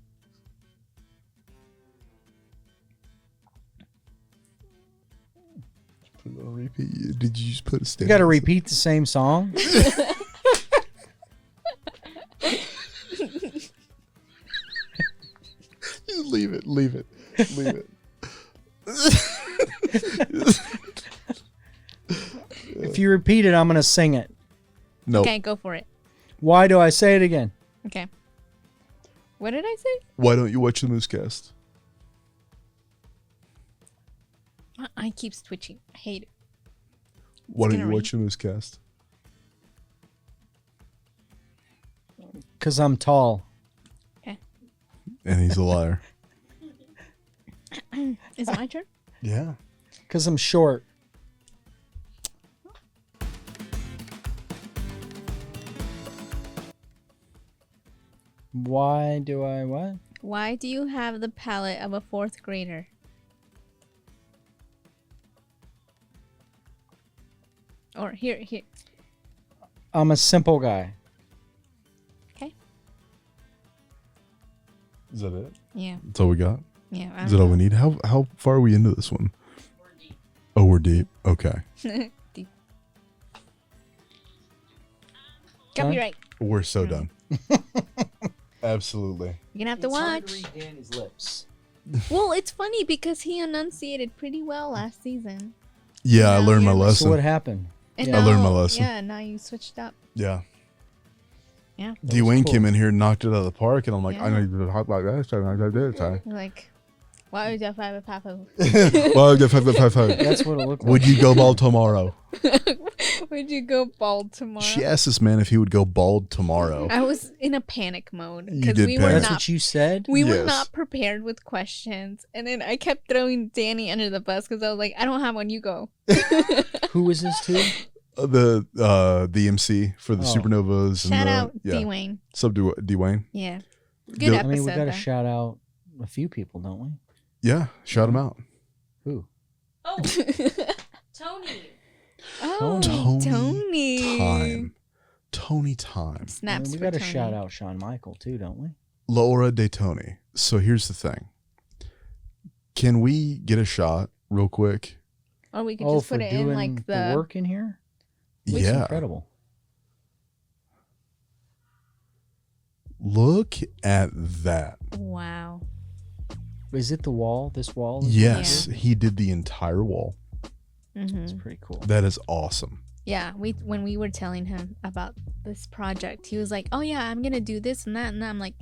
Put it on repeat. Did you just put a You stand? got to repeat the same song? Leave it. Leave it. Leave it. If you repeat it, I'm going to sing it. No. Okay, go for it. Why do I say it again? Okay. What did I say? Why don't you watch the MooseCast? I keep switching. I hate it. Why don't gonna you watch the MooseCast? Because I'm tall. And he's a liar. Is it my turn? Yeah. Because I'm short. Why do I what? Why do you have the palate of a fourth grader? Or here. I'm a simple guy. Okay. Is that it? Yeah. That's all we got? Yeah. Is that all we need? How far are we into this one? Oh, we're deep. Okay. Deep. Copyright. We're so done. Absolutely. You're gonna have to watch. read Danny's lips. Well, it's funny because he enunciated pretty well last season. Yeah, I Now learned my you're- So lesson. what happened? And I learned my now- lesson. Yeah, now you switched up. Yeah. Yeah. Dwayne cool. came in here and knocked it out of the park, and I'm like, I Yeah. know you talk like that. So I did it. Like, why would you have a papa? Well, Would That's what it looked like. you go bald tomorrow? Would you go bald tomorrow? She asked this man if he would go bald tomorrow. I was in a panic mode You because did we were panic. That's not what you said? we were Yes. not prepared with questions, and then I kept throwing Danny under the bus because I was like, I don't have one. You go. Who was this to? The MC for the Oh. Supernovas. Shout and out yeah. Dwayne. Sub Dwayne. Yeah, good Good- I episode. mean, we got to though. shout out a few people, don't we? Yeah, shout him out. Who? Oh, Tony. Oh, Tony Tony. Time. Tony Time. I mean, Snaps we for got to Tony. shout out Shawn Michael, too, don't we? Laura De Tony. So here's the thing. Can we get a shot real quick? Or we could Oh, just for put it in doing like the the. work in here? That's Yeah. incredible. Look at that. Wow. Is it the wall? This wall? is Yes, he did the entire wall. hmm It's pretty cool. That is awesome. Yeah, when we were telling him about this project, he was like, "Oh yeah, I'm gonna do this and that and that." I'm like,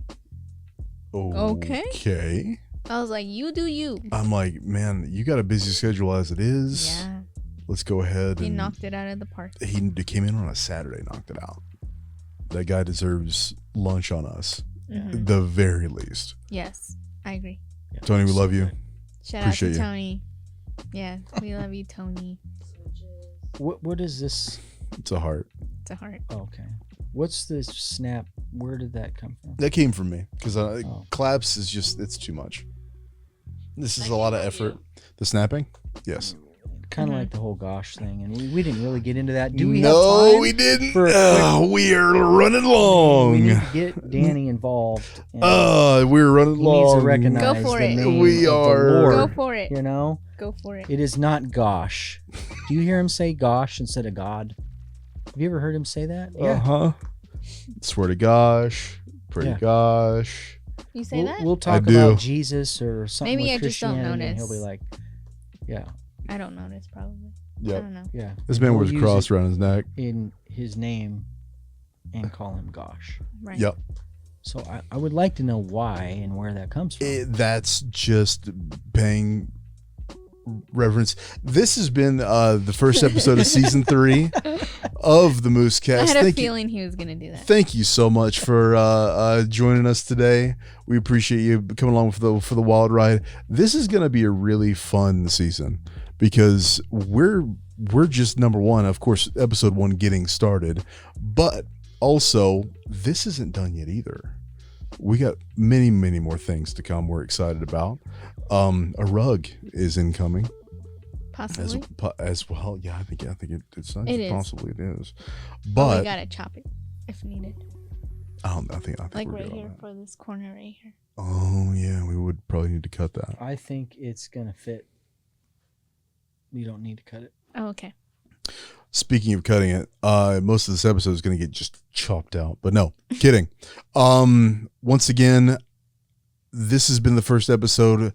Okay. Okay. I was like, "You do you." I'm like, man, you got a busy schedule as it is. Yeah. let's go ahead He and knocked it out of the park. he came in on a Saturday, knocked it out. That guy deserves lunch on us, Mhm. the very least. Yes, I agree. Yeah, Tony, we love you. Shout Appreciate out to you. Tony. Yeah, we love you, Tony. What is this? It's a heart. It's a heart. Oh, okay. What's this snap? Where did that come from? That came from me because Oh. claps is just, it's too much. This is That a lot came of from effort. The snapping? Yes. Kind of Mhm. like the whole gosh thing, and we didn't really get into that. Do we no, have time? we didn't. for a quick- We are running We long. need to get Danny involved. And We're running he needs long. to recognize Go for the it. name We of are- the Go Lord. for it. You know, Go for it. it is not gosh. Do you hear him say gosh instead of God? Have you ever heard him say that? Uh-huh. Swear to gosh. Pray Yeah. to gosh. You say that? We'll talk do. about Jesus or something Maybe with I just don't Christianity, and he'll be notice. like, yeah, I don't notice, probably. I Yep. don't know. yeah. This And man he'll wears a use cross it around his neck. in his name and call him gosh. Right. Yep. So I would like to know why and where that comes from. That's just paying reverence. This has been the first episode of season 3 of the I MooseCast. had a Thank you. feeling he was going to do that. Thank you so much for joining us today. We appreciate you coming along for the wild ride. This is going to be a really fun season because we're just number one, of course, episode 1 getting started, but also this isn't done yet either. We got many more things to come. We're excited about. A rug is incoming Possibly. as well. Yeah, I think it's not It just is. possibly it is, But but we got to chop it if needed. I think Like we're right good on here that. for this corner right here. Oh yeah, we would probably need to cut that. I think it's gonna fit. You don't need to cut it. Oh, okay. Speaking of cutting it, most of this episode is going to get just chopped out, but no, kidding. Once again, this has been the first episode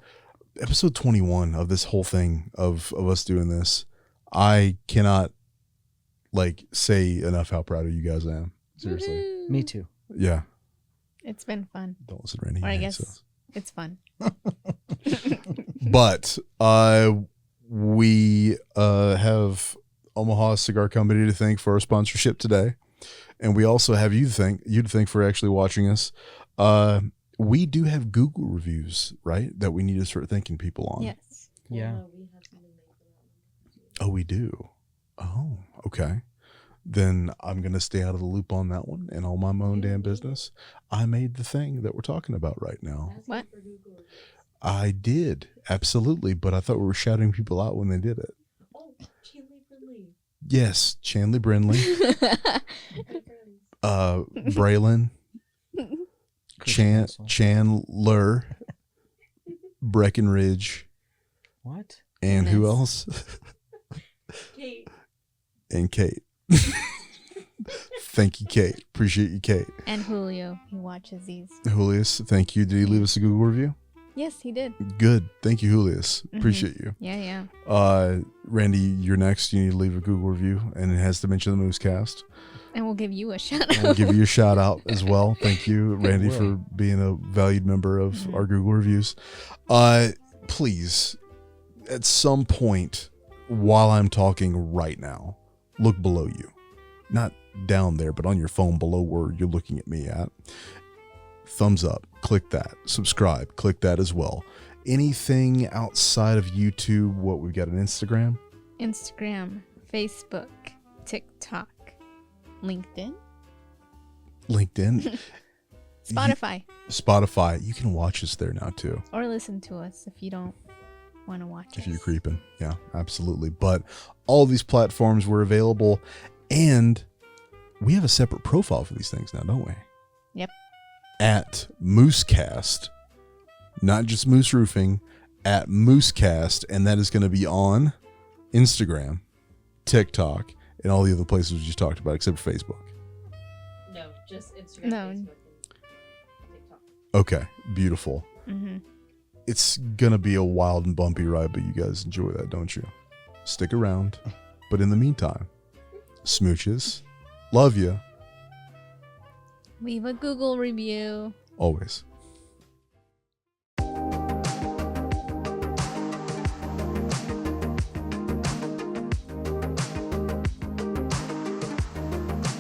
21 of this whole thing of us doing this. I cannot say enough how proud of you guys I am. Seriously. Woohoo. Me too. Yeah. It's been fun. Don't listen to Randy. Or I He guess hates us. it's fun. But we have Omaha Cigar Company to thank for our sponsorship today, and we also have you to thank for actually watching us. We do have Google reviews, right? That we need to start thanking people on. Yes. Yeah. We have something made for that one. Oh, we do. Oh, okay. Then I'm gonna stay out of the loop on that one and all my own damn business. I made the thing that we're talking about right now. Asking What? for Google. I did absolutely, but I thought we were shouting people out when they did it. Oh, Chandler Brindley. Yes, Chandler Brindley. My friends. Braylon, Chris Russell. Chandler, Breckenridge, What? and who Goodness. else? Kate. And Kate. Thank you, Kate. Appreciate you, Kate. And Julio, he watches these. Julius, thank you. Did he leave us a Google review? Yes, he did. Good. Thank you, Julius. Appreciate you. Yeah, yeah. Randy, you're next. You need to leave a Google review, and it has to mention the MooseCast. And we'll give you a shout And out. we'll give you a shout out as well. Thank you, Randy, will. for being a valued member of Mhm. our Google reviews. Please, at some point while I'm talking right now, look below you. Not down there, but on your phone below where you're looking at me at. Thumbs up, click that. Subscribe, click that as well. Anything outside of YouTube, what we've got an Instagram? Instagram, Facebook, TikTok, LinkedIn, LinkedIn, Spotify, Spotify. You can watch us there now too. or listen to us if you don't want to watch If us. you're creeping. Yeah, absolutely. But all these platforms were available, and we have a separate profile for these things now, don't we? Yep. At MooseCast, not just Moose Roofing, at MooseCast, and that is going to be on Instagram, TikTok, and all the other places we just talked about, except for Facebook. No, just Instagram, No. Facebook, and TikTok. Okay, beautiful. Mm-hmm. It's going to be a wild and bumpy ride, but you guys enjoy that, don't you? Stick around. But in the meantime, smooches. Love you. Leave a Google review. Always.